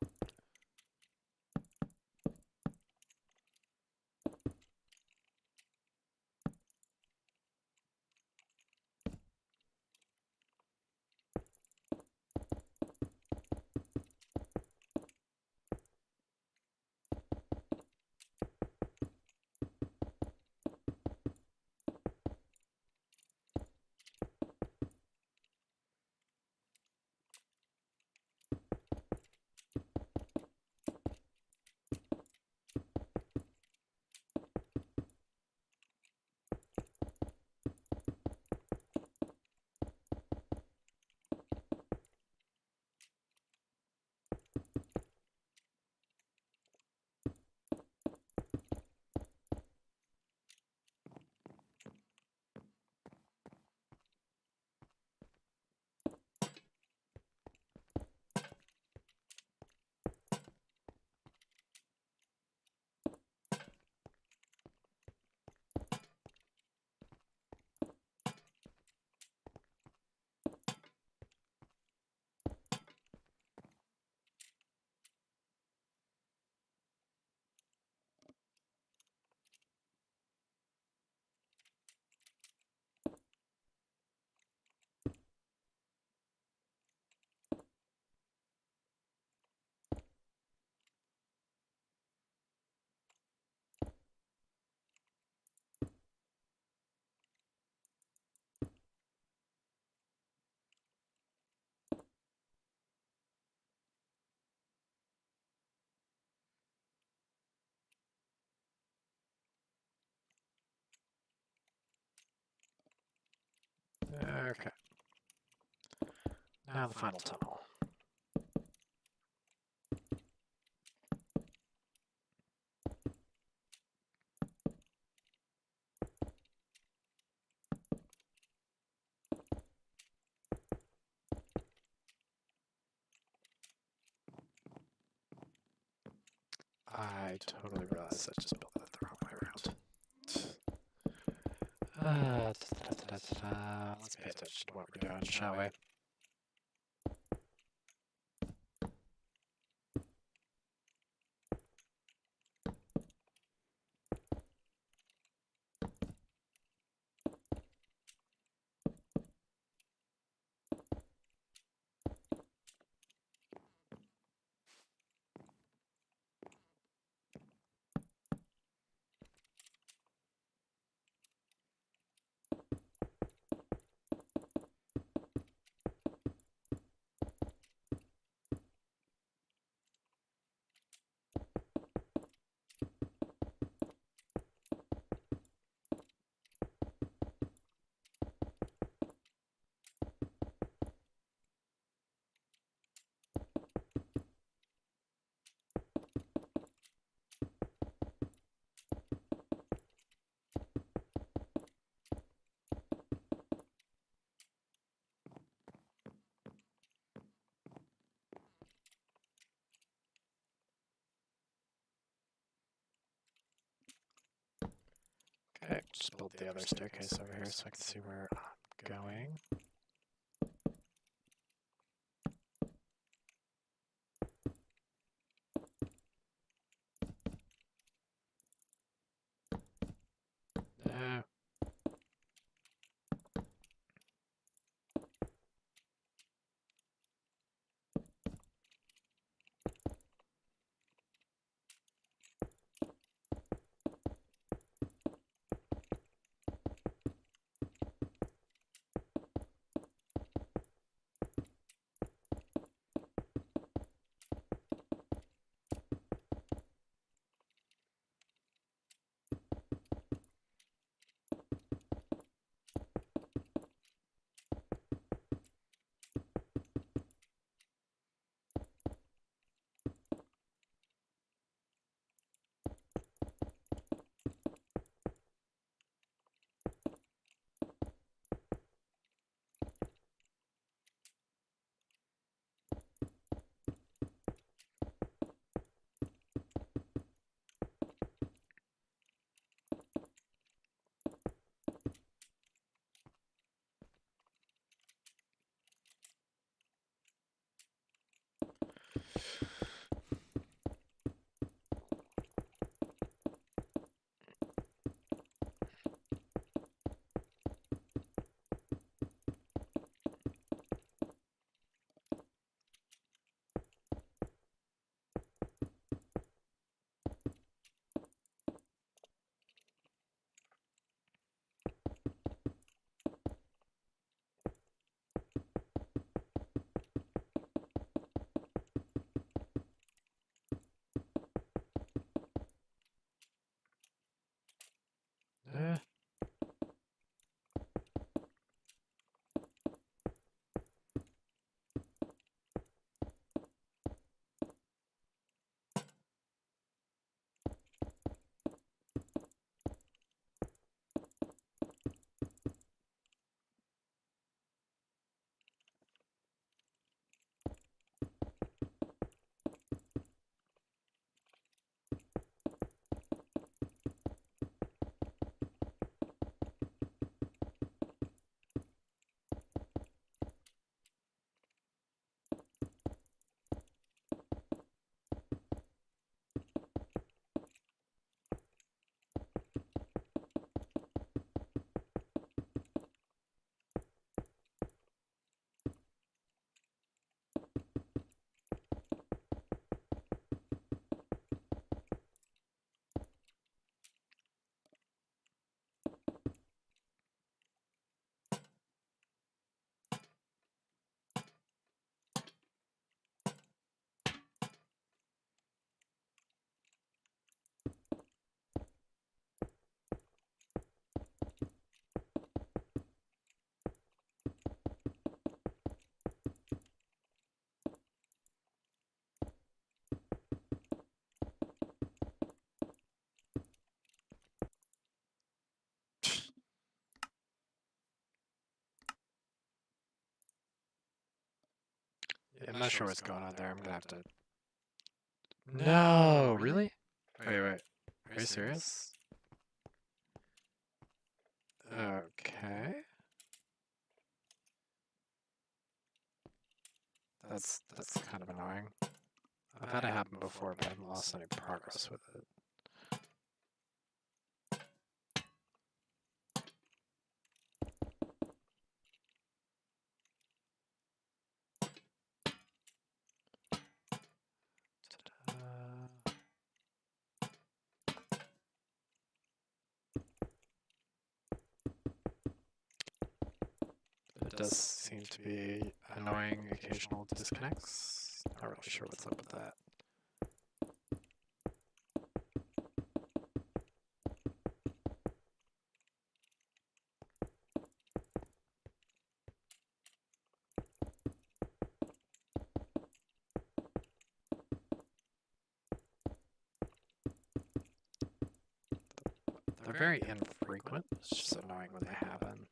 Speaker 1: Okay. Now the final tunnel. I totally realized I just built that the wrong way around. Let's pay attention to what we're doing, shall we? Okay, just build the other staircase over here so I can see where I'm going. No.
Speaker 2: I'm not sure what's going on there. I'm gonna have to.
Speaker 1: No, really?
Speaker 2: Wait. Are you serious? Okay. That's kind of annoying. I've had it happen before, but I haven't lost any progress with it. It does seem to be annoying occasional disconnects. Not really sure what's up with that. They're very infrequent. It's just annoying when they happen.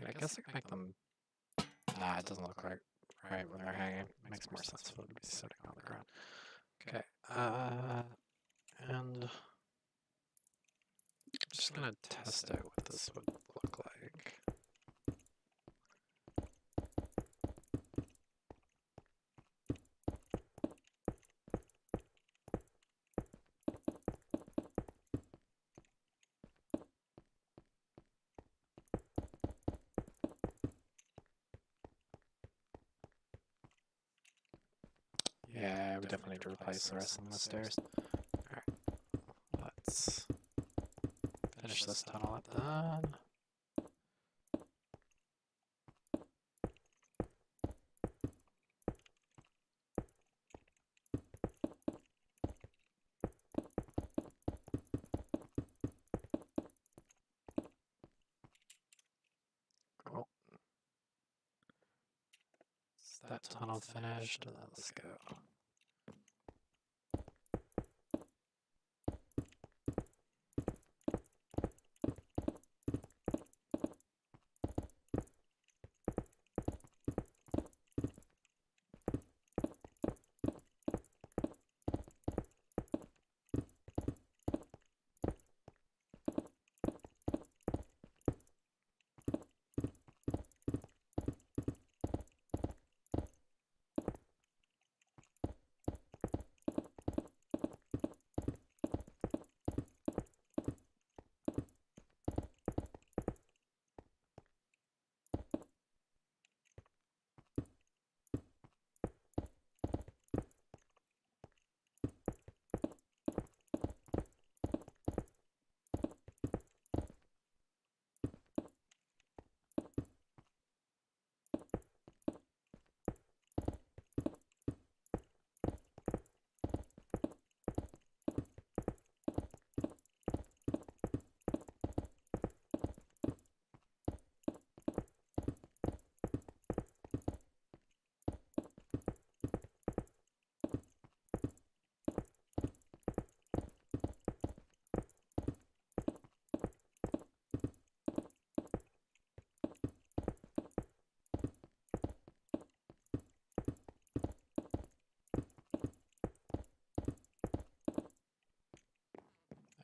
Speaker 2: I guess I can make them. Nah, it doesn't look right when they're hanging. It makes more sense for them to be sitting on the ground. Okay. And I'm just gonna test out what this would look like. Yeah, we definitely need to replace the rest of the stairs. Alright, let's finish this tunnel up then. Cool. Is that tunnel finished? Let's go.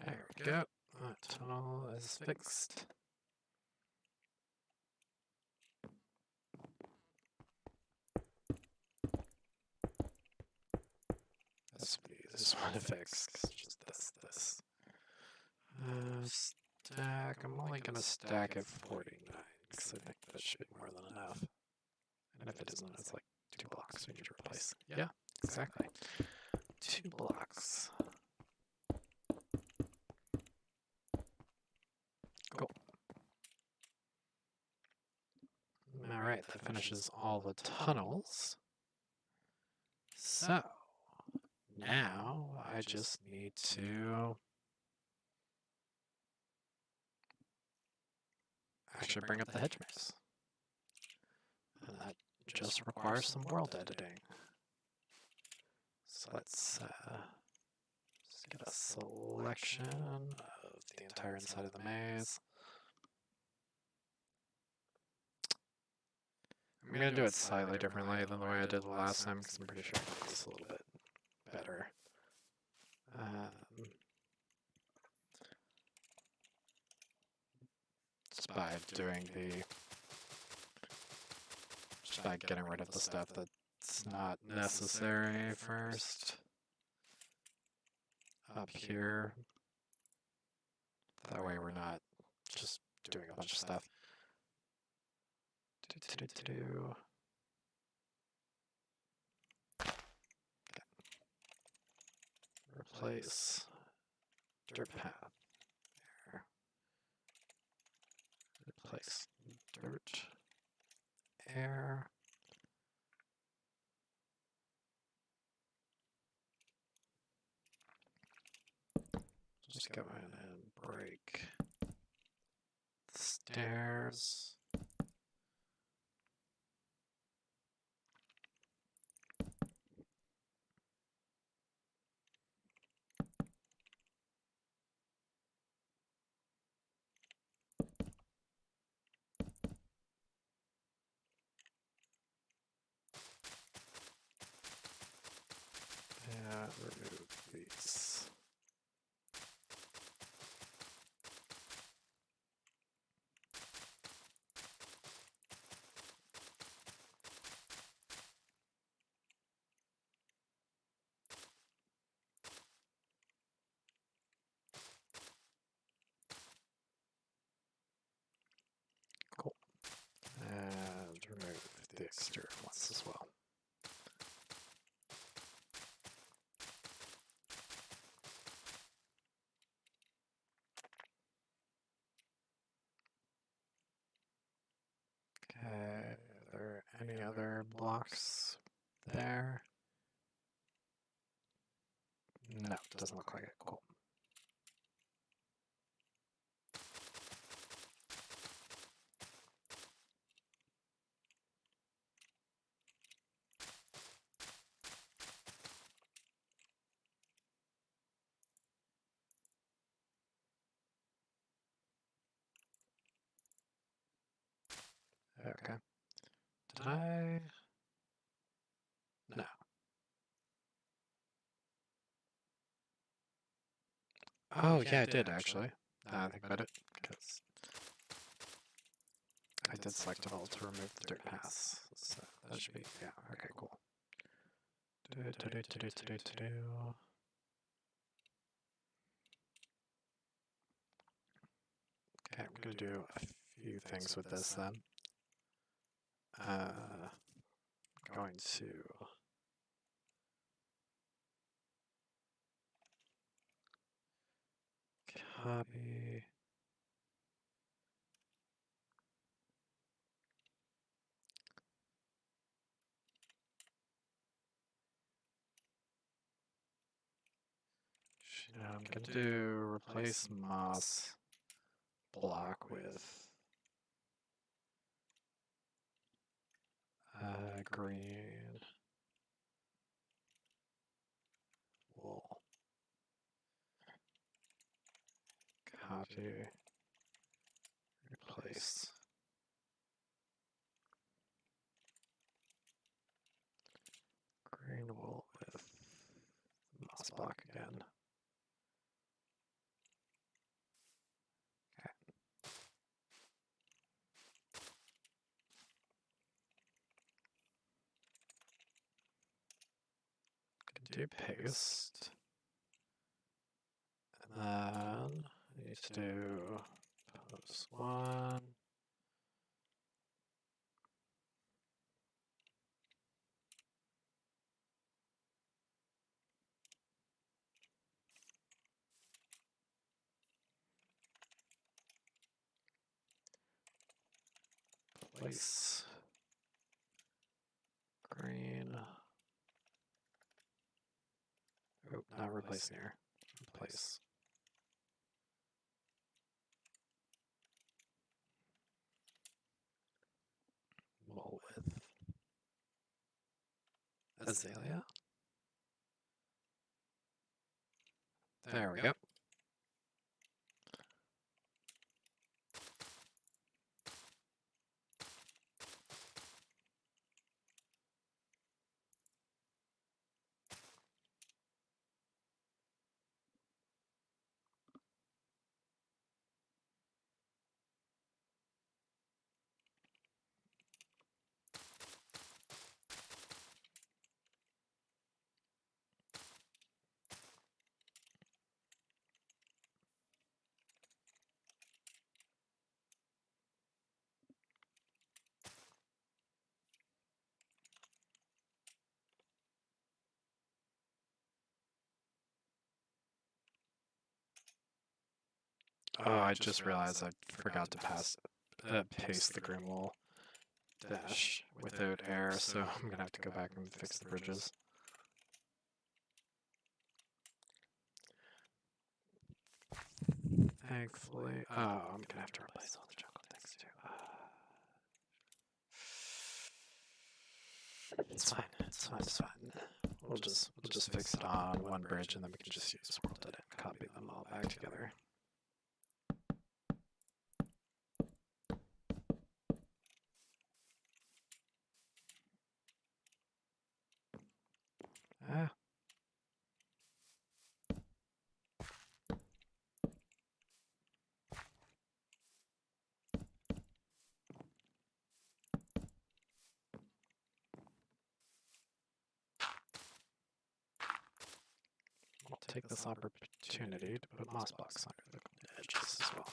Speaker 2: There we go. That tunnel is fixed. This one to fix, 'cause it's just this. Stack. I'm only gonna stack at 49, because I think that should be more than enough. And if it isn't, it's like 2 blocks we need to replace. Yeah, exactly. 2 blocks. Cool. Alright, that finishes all the tunnels. So, now I just need to actually bring up the hedge maze. And that just requires some world editing. So let's just get a selection of the entire inside of the maze. I'm going to do it slightly differently than the way I did the last time because I'm pretty sure it's a little bit better. Just by getting rid of the stuff that's not necessary first. Up here. That way we're not just doing a bunch of stuff. Replace dirt path. There. Replace dirt. Air. Just go in and break the stairs. And remove these. Cool. And remove the exterior ones as well. Okay, are there any other blocks there? No, doesn't look like it. Cool. Okay. Did I? No. Oh, yeah, I did actually. Now I think about it, because I did select default to remove the dirt paths. So that should be, yeah, okay, cool. Okay, I'm gonna do a few things with this then. I'm going to copy. I'm gonna do replace moss block with green wool. Copy. Replace. Green wool with moss block again. Okay. Do paste. And then I need to do post 1. replace green. Oh, not replace near. Replace. Wall width. Azalea. There we go. Oh, I just realized I forgot to paste the Grimwall dash without error, so I'm gonna have to go back and fix the bridges. Thankfully, oh, I'm gonna have to replace all the jungle things too. It's fine. It's fine. It's fine. We'll just fix it on one bridge, and then we can just use world edit and copy them all back together. Ah. I'll take this opportunity to put moss blocks under the edges as well.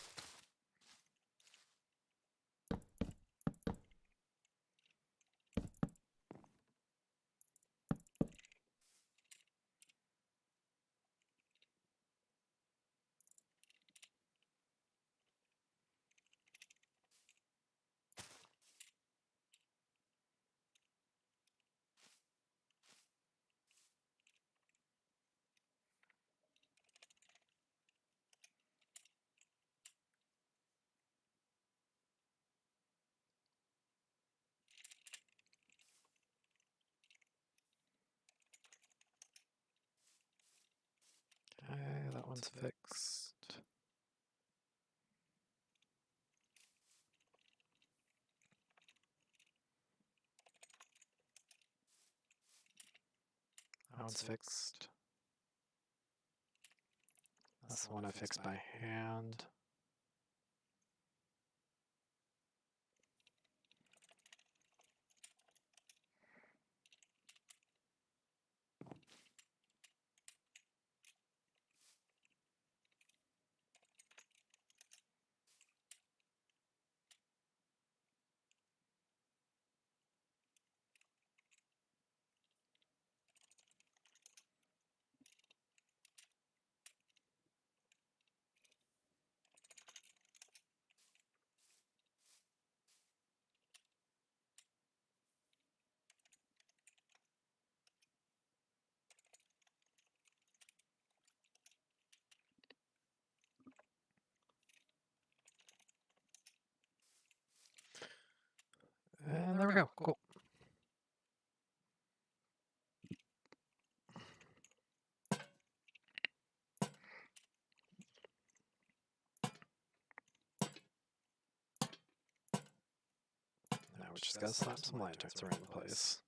Speaker 2: Okay, that one's fixed. That one's fixed. That's the one I fixed by hand. And there we go. Cool. Now we just gotta slap some lanterns around the place.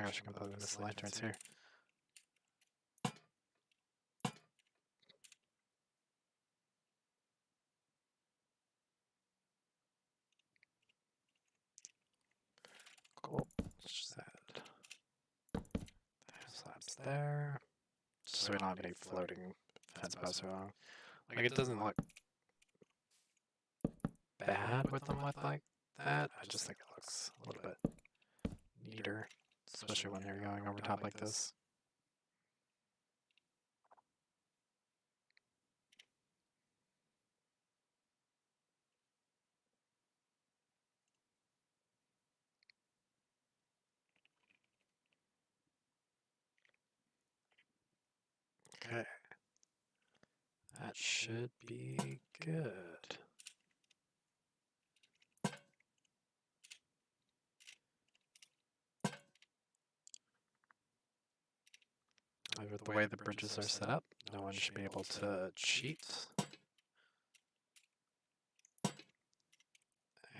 Speaker 2: gosh, I completely missed the lanterns here. Cool. Just add slabs there. Just so we don't have any floating fence posts around. Like, it doesn't look bad with them with like that. I just think it looks a little bit neater, especially when you're going over top like this. Okay. That should be good. With the way the bridges are set up, no one should be able to cheat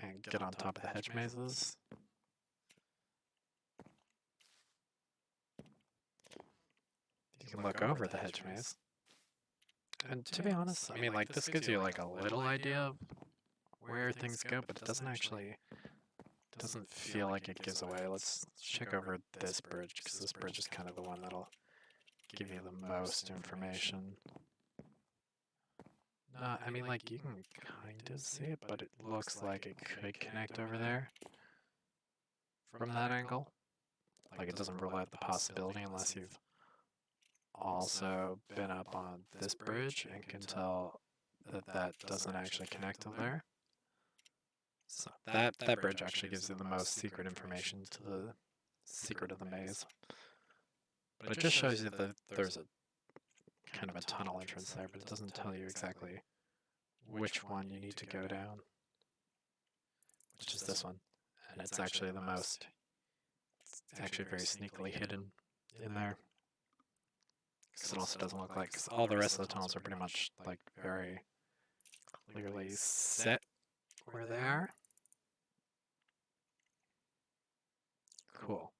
Speaker 2: and get on top of the hedge mazes. You can look over the hedge maze. And to be honest, I mean, like, this gives you like a little idea of where things go, but it doesn't feel like it gives away. Let's check over this bridge, because this bridge is kind of the one that'll give you the most information. No, I mean, like, you can kind of see it, but it looks like it could connect over there from that angle. Like, it doesn't rule out the possibility unless you've also been up on this bridge and can tell that that doesn't actually connect to there. So that bridge actually gives you the most secret information to the secret of the maze. But it just shows you that there's a kind of a tunnel entrance there, but it doesn't tell you exactly which one you need to go down, which is this one. And it's actually the most, it's actually very sneakily hidden in there. Because it also doesn't look like, because all the rest of the tunnels are pretty much like very clearly set where they are. Cool.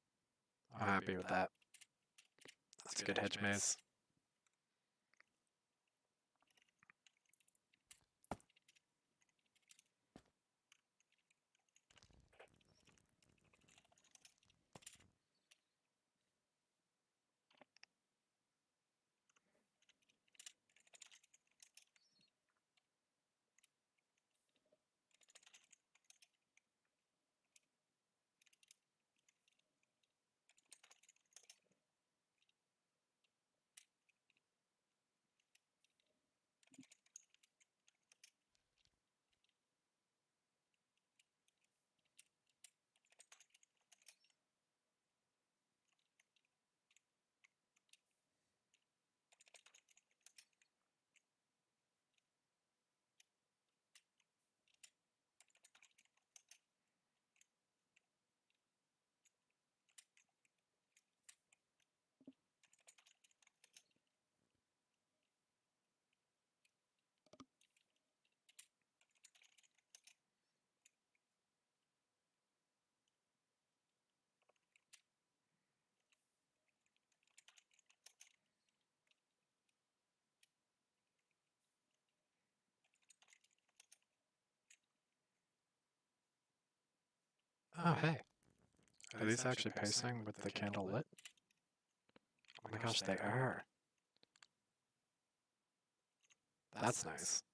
Speaker 2: I'm happy with that. That's a good hedge maze. Oh, hey. Are these actually pacing with the candle lit? Oh my gosh, they are. That's nice.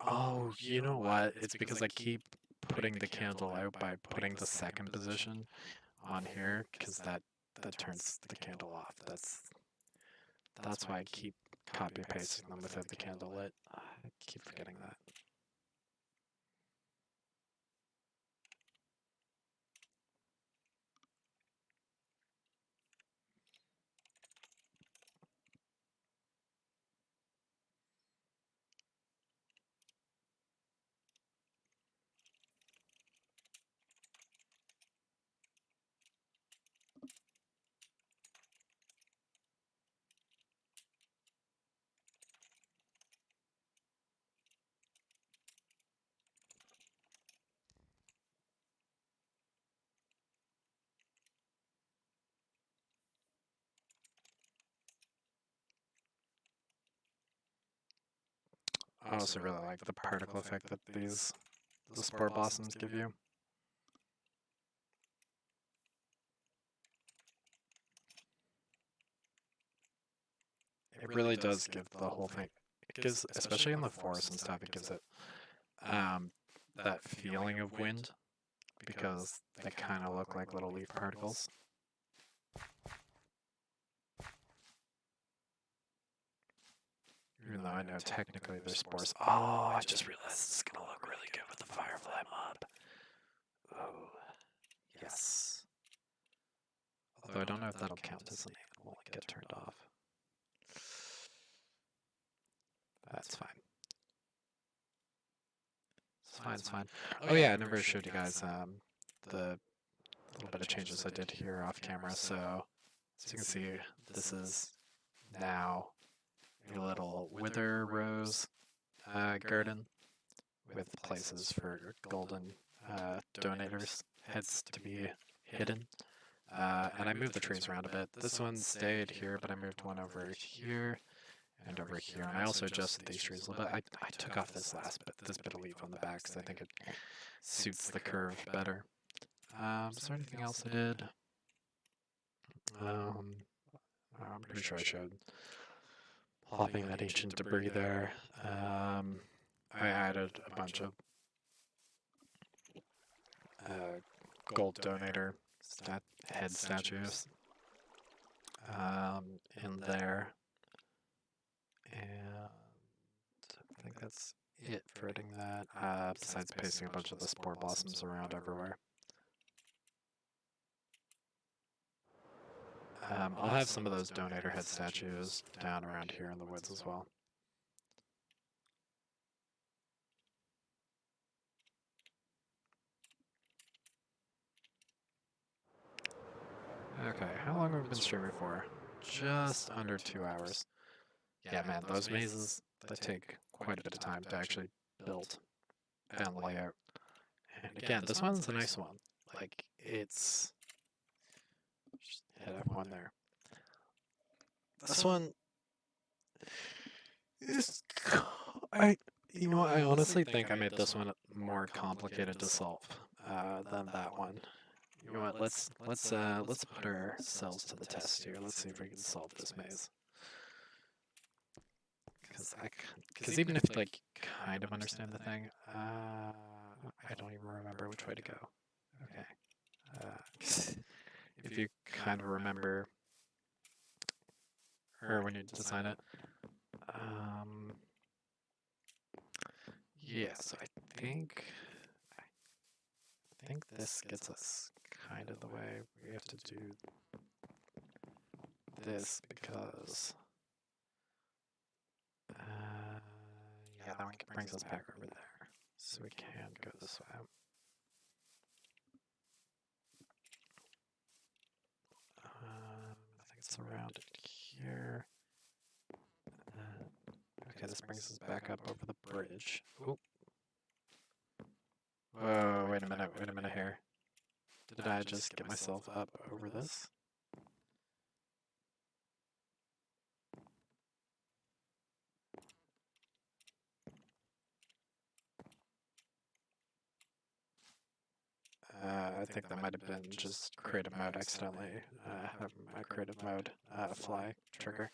Speaker 2: Oh, you know what? It's because I keep putting the candle out by putting the second position on here, because that turns the candle off. That's why I keep copy pasting them without the candle lit. I keep forgetting that. I also really like the particle effect that the spore blossoms give you. It really does give the whole thing. It gives, especially in the forest and stuff, it gives it that feeling of wind because they kind of look like little leaf particles. Even though I know technically they're spores. Oh, I just realized this is going to look really good with the firefly mob. Oh, yes. Although I don't know if that'll count as an animal and get turned off. That's fine. It's fine, it's fine. Oh yeah, I never showed you guys the little bit of changes I did here off camera. So, as you can see, this is now a little wither rose garden with places for golden donators' heads to be hidden. And I moved the trees around a bit. This one stayed here, but I moved one over here and over here. And I also adjusted these trees a little bit. I took off this bit of leaf on the back because I think it suits the curve better. Is there anything else I did? I'm pretty sure I showed plopping that ancient debris there. I added a bunch of gold donator head statues in there. And I think that's it for adding that, besides pasting a bunch of the spore blossoms around everywhere. I'll have some of those donator head statues down around here in the woods as well. Okay, how long have we been streaming for? Just under 2 hours. Yeah, man, those mazes, they take quite a bit of time to actually build and lay out. And again, this one's a nice one. Like, it's... Just hit F1 there. This one is... You know what, I honestly think I made this one more complicated to solve than that one. You know what, let's put ourselves to the test here. Let's see if we can solve this maze. Because even if you, like, kind of understand the thing, I don't even remember which way to go. Okay. If you kind of remember, or when you design it, yeah, so I think this gets us kind of the way we have to do this because, yeah, that one brings us back over there, so we can go this way. I think it's around here. Okay, this brings us back up over the bridge. Ooh. Whoa, wait a minute here. Did I just get myself up over this? I think that might have been just creative mode accidentally. Have my creative mode fly trigger.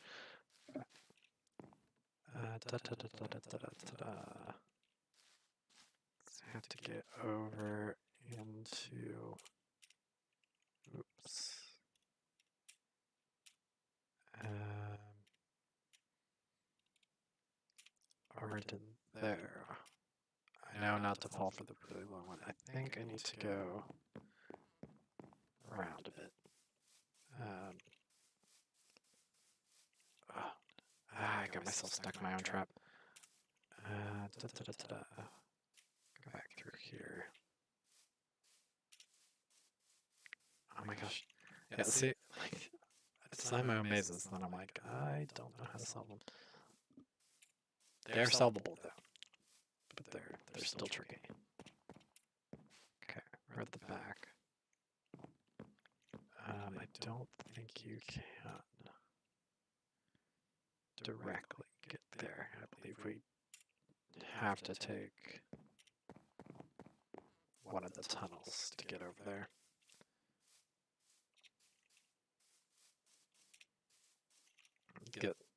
Speaker 2: Have to get over into. Oops. Over to there. I know not to fall for the really long one. I think I need to go around a bit. I got myself stuck in my own trap. Go back through here. Oh my gosh. Yeah, see, like, I design my own mazes, and then I'm like, I don't know how to solve them. They're solvable though, but they're still tricky. Okay, we're at the back. I don't think you can directly get there. I believe we have to take one of the tunnels to get over there.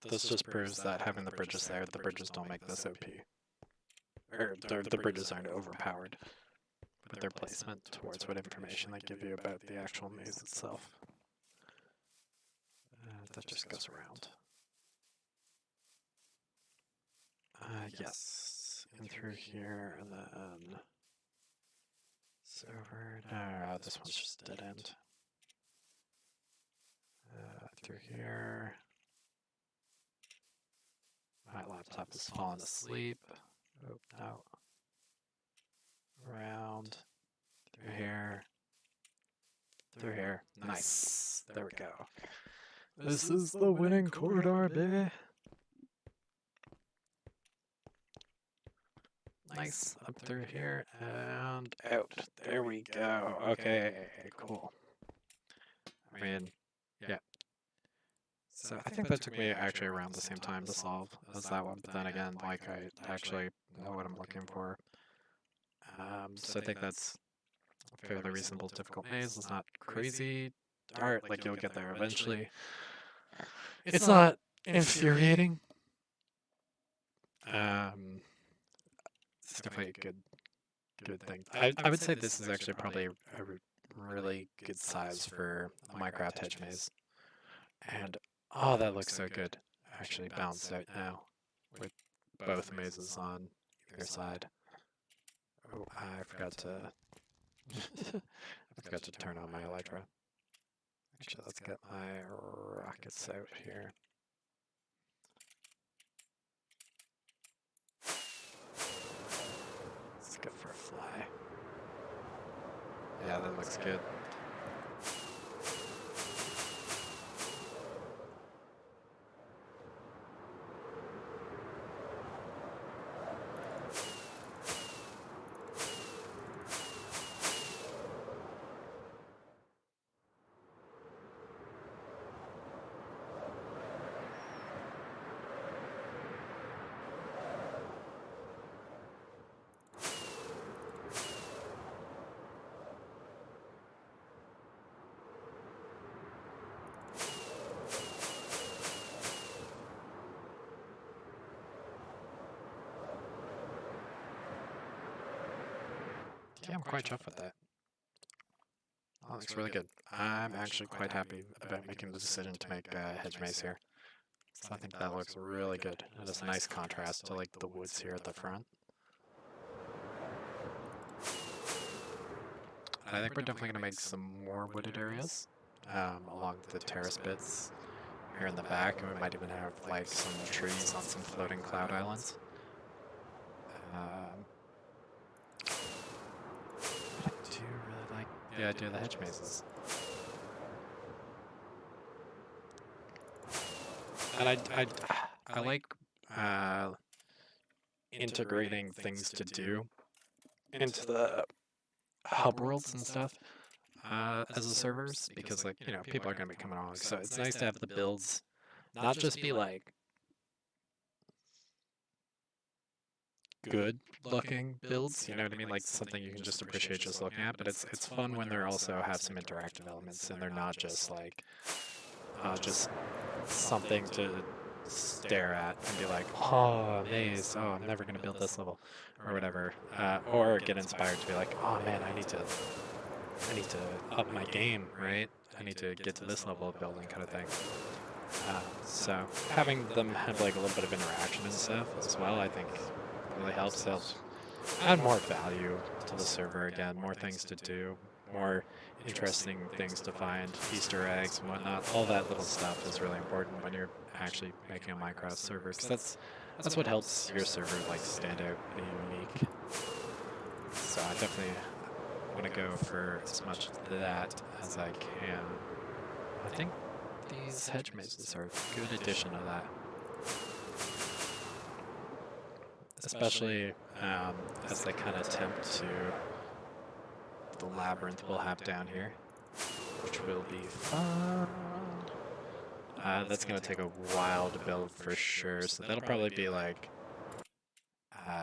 Speaker 2: This just proves that having the bridges there, the bridges don't make this OP. Or the bridges aren't overpowered, but their placement towards what information they give you about the actual maze itself. That just goes around. Yes, in through here, and then it's over. No, this one's just dead end. Through here. My laptop is falling asleep. Oh, no. Around. Through here. Through here. Nice. There we go. This is the winning corridor, baby. Nice. Up through here and out. There we go. Okay, cool. I mean, yeah. So I think that took me actually around the same time to solve as that one, but then again, like, I actually know what I'm looking for. So I think that's a fairly reasonable, difficult maze. It's not crazy hard, like you'll get there eventually. It's not infuriating. It's definitely a good thing. I would say this is actually probably a really good size for a Minecraft hedge maze. And oh, that looks so good. Actually balanced out now with both mazes on either side. Oh, I forgot to turn on my Elytra. Actually, let's get my rockets out here. Let's go for a fly. Yeah, that looks good. Yeah, I'm quite chuffed with that. Oh, looks really good. I'm actually quite happy about making the decision to make hedge maze here. So I think that looks really good. It has a nice contrast to like the woods here at the front. I think we're definitely going to make some more wooded areas along the terrace bits here in the back, and we might even have like some trees on some floating cloud islands. I do really like the idea of the hedge mazes. And I like integrating things to do into the hub worlds and stuff as the servers, because like, you know, people are going to be coming along, so it's nice to have the builds not just be like good looking builds, you know what I mean, like something you can just appreciate just looking at, but it's fun when they also have some interactive elements and they're not just like just something to stare at and be like, oh, maze, oh, I'm never going to build this level, or whatever, or get inspired to be like, oh man, I need to up my game, right? I need to get to this level of building, kind of thing. So having them have like a little bit of interaction and stuff as well, I think really helps add more value to the server again, more things to do, more interesting things to find, Easter eggs and whatnot. All that little stuff is really important when you're actually making a Minecraft server, because that's what helps your server like stand out and be unique. So I definitely want to go for as much of that as I can. I think these hedge mazes are a good addition to that. Especially as they kind of tempt to the labyrinth we'll have down here, which will be fun. That's going to take a while to build for sure, so that'll probably be like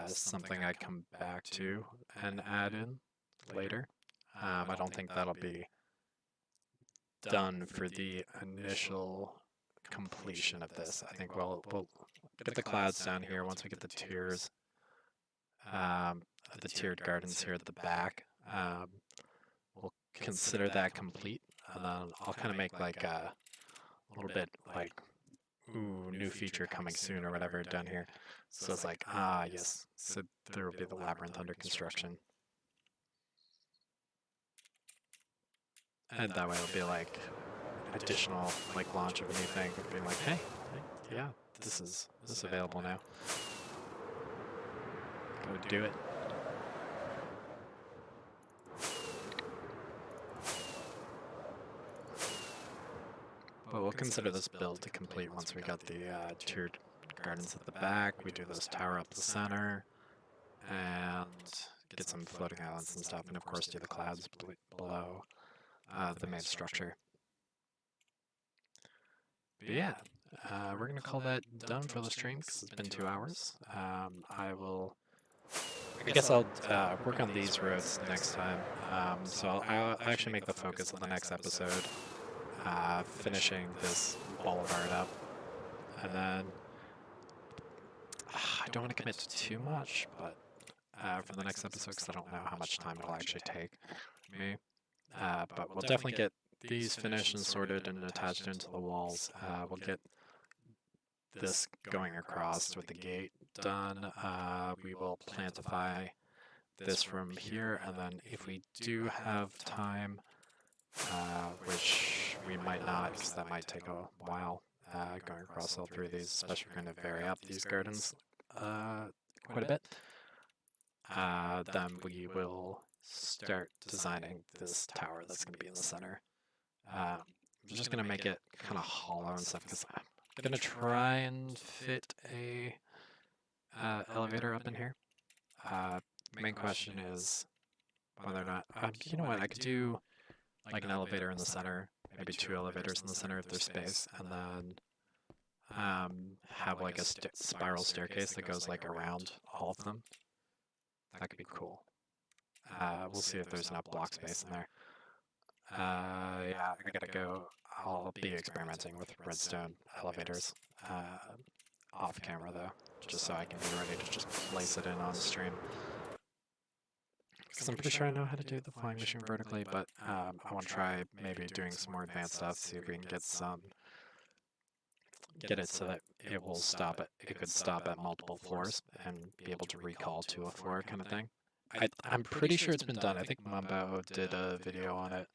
Speaker 2: something I come back to and add in later. I don't think that'll be done for the initial completion of this. I think we'll get the clouds down here once we get the tiers, the tiered gardens here at the back. We'll consider that complete, and then I'll kind of make like a little bit like, ooh, new feature coming soon or whatever down here. So it's like, ah, yes, so there will be the labyrinth under construction. And that way it'll be like additional like launch of a new thing, would be like, hey, yeah, this is available now. Go do it. But we'll consider this build to complete once we got the tiered gardens at the back. We do this tower up the center, and get some floating islands and stuff, and of course do the clouds below the main structure. But yeah, we're going to call that done for the stream because it's been 2 hours. I guess I'll work on these roads next time. So I'll actually make the focus of the next episode finishing this boulevard up. And then I don't want to commit to too much, but for the next episode, because I don't know how much time it'll actually take me. But we'll definitely get these finished and sorted and attached into the walls. We'll get this going across with the gate done. We will plantify this from here, and then if we do have time, which we might not, because that might take a while, going across all three of these, especially if we're going to vary up these gardens quite a bit, then we will start designing this tower that's going to be in the center. I'm just going to make it kind of hollow and stuff, because I'm going to try and fit a elevator up in here. Main question is whether or not, you know what, I could do like an elevator in the center, maybe 2 elevators in the center if there's space, and then have like a spiral staircase that goes like around all of them. That could be cool. We'll see if there's enough block space in there. Yeah, I gotta go. I'll be experimenting with redstone elevators off camera though, just so I can be ready to just place it in on stream. Because I'm pretty sure I know how to do the flying machine vertically, but I want to try maybe doing some more advanced stuff, see if we can get it so that it will stop at, it could stop at multiple floors and be able to recall to a floor kind of thing. I'm pretty sure it's been done. I think Mumbo did a video on it,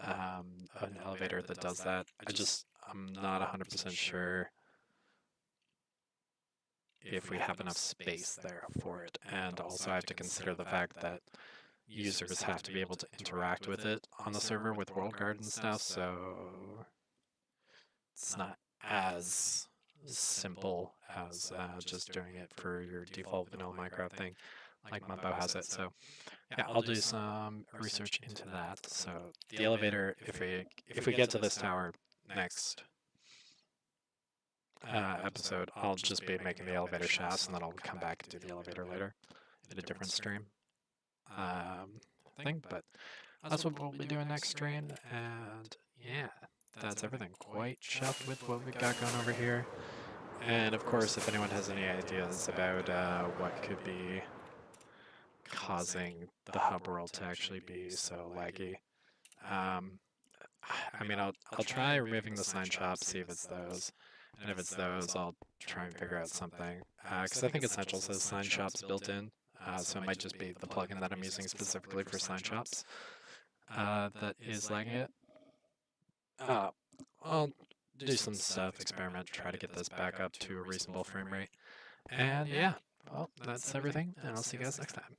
Speaker 2: an elevator that does that. I'm not 100% sure if we have enough space there for it, and also I have to consider the fact that users have to be able to interact with it on the server with WorldGuard and stuff, so it's not as simple as just doing it for your default vanilla Minecraft thing like Mumbo has it. So yeah, I'll do some research into that. So the elevator, if we get to this tower next episode, I'll just be making the elevator shafts, and then I'll come back and do the elevator later in a different stream thing. But that's what we'll be doing next stream, and yeah, that's everything. Quite chuffed with what we've got going over here. And of course, if anyone has any ideas about what could be causing the hub world to actually be so laggy, I mean, I'll try removing the sign shops, see if it's those. And if it's those, I'll try and figure out something. Because I think Essential says sign shops built in, so it might just be the plugin that I'm using specifically for sign shops that is lagging it. I'll do some stuff, experiment, try to get this back up to a reasonable frame rate. And yeah, well, that's everything, and I'll see you guys next time.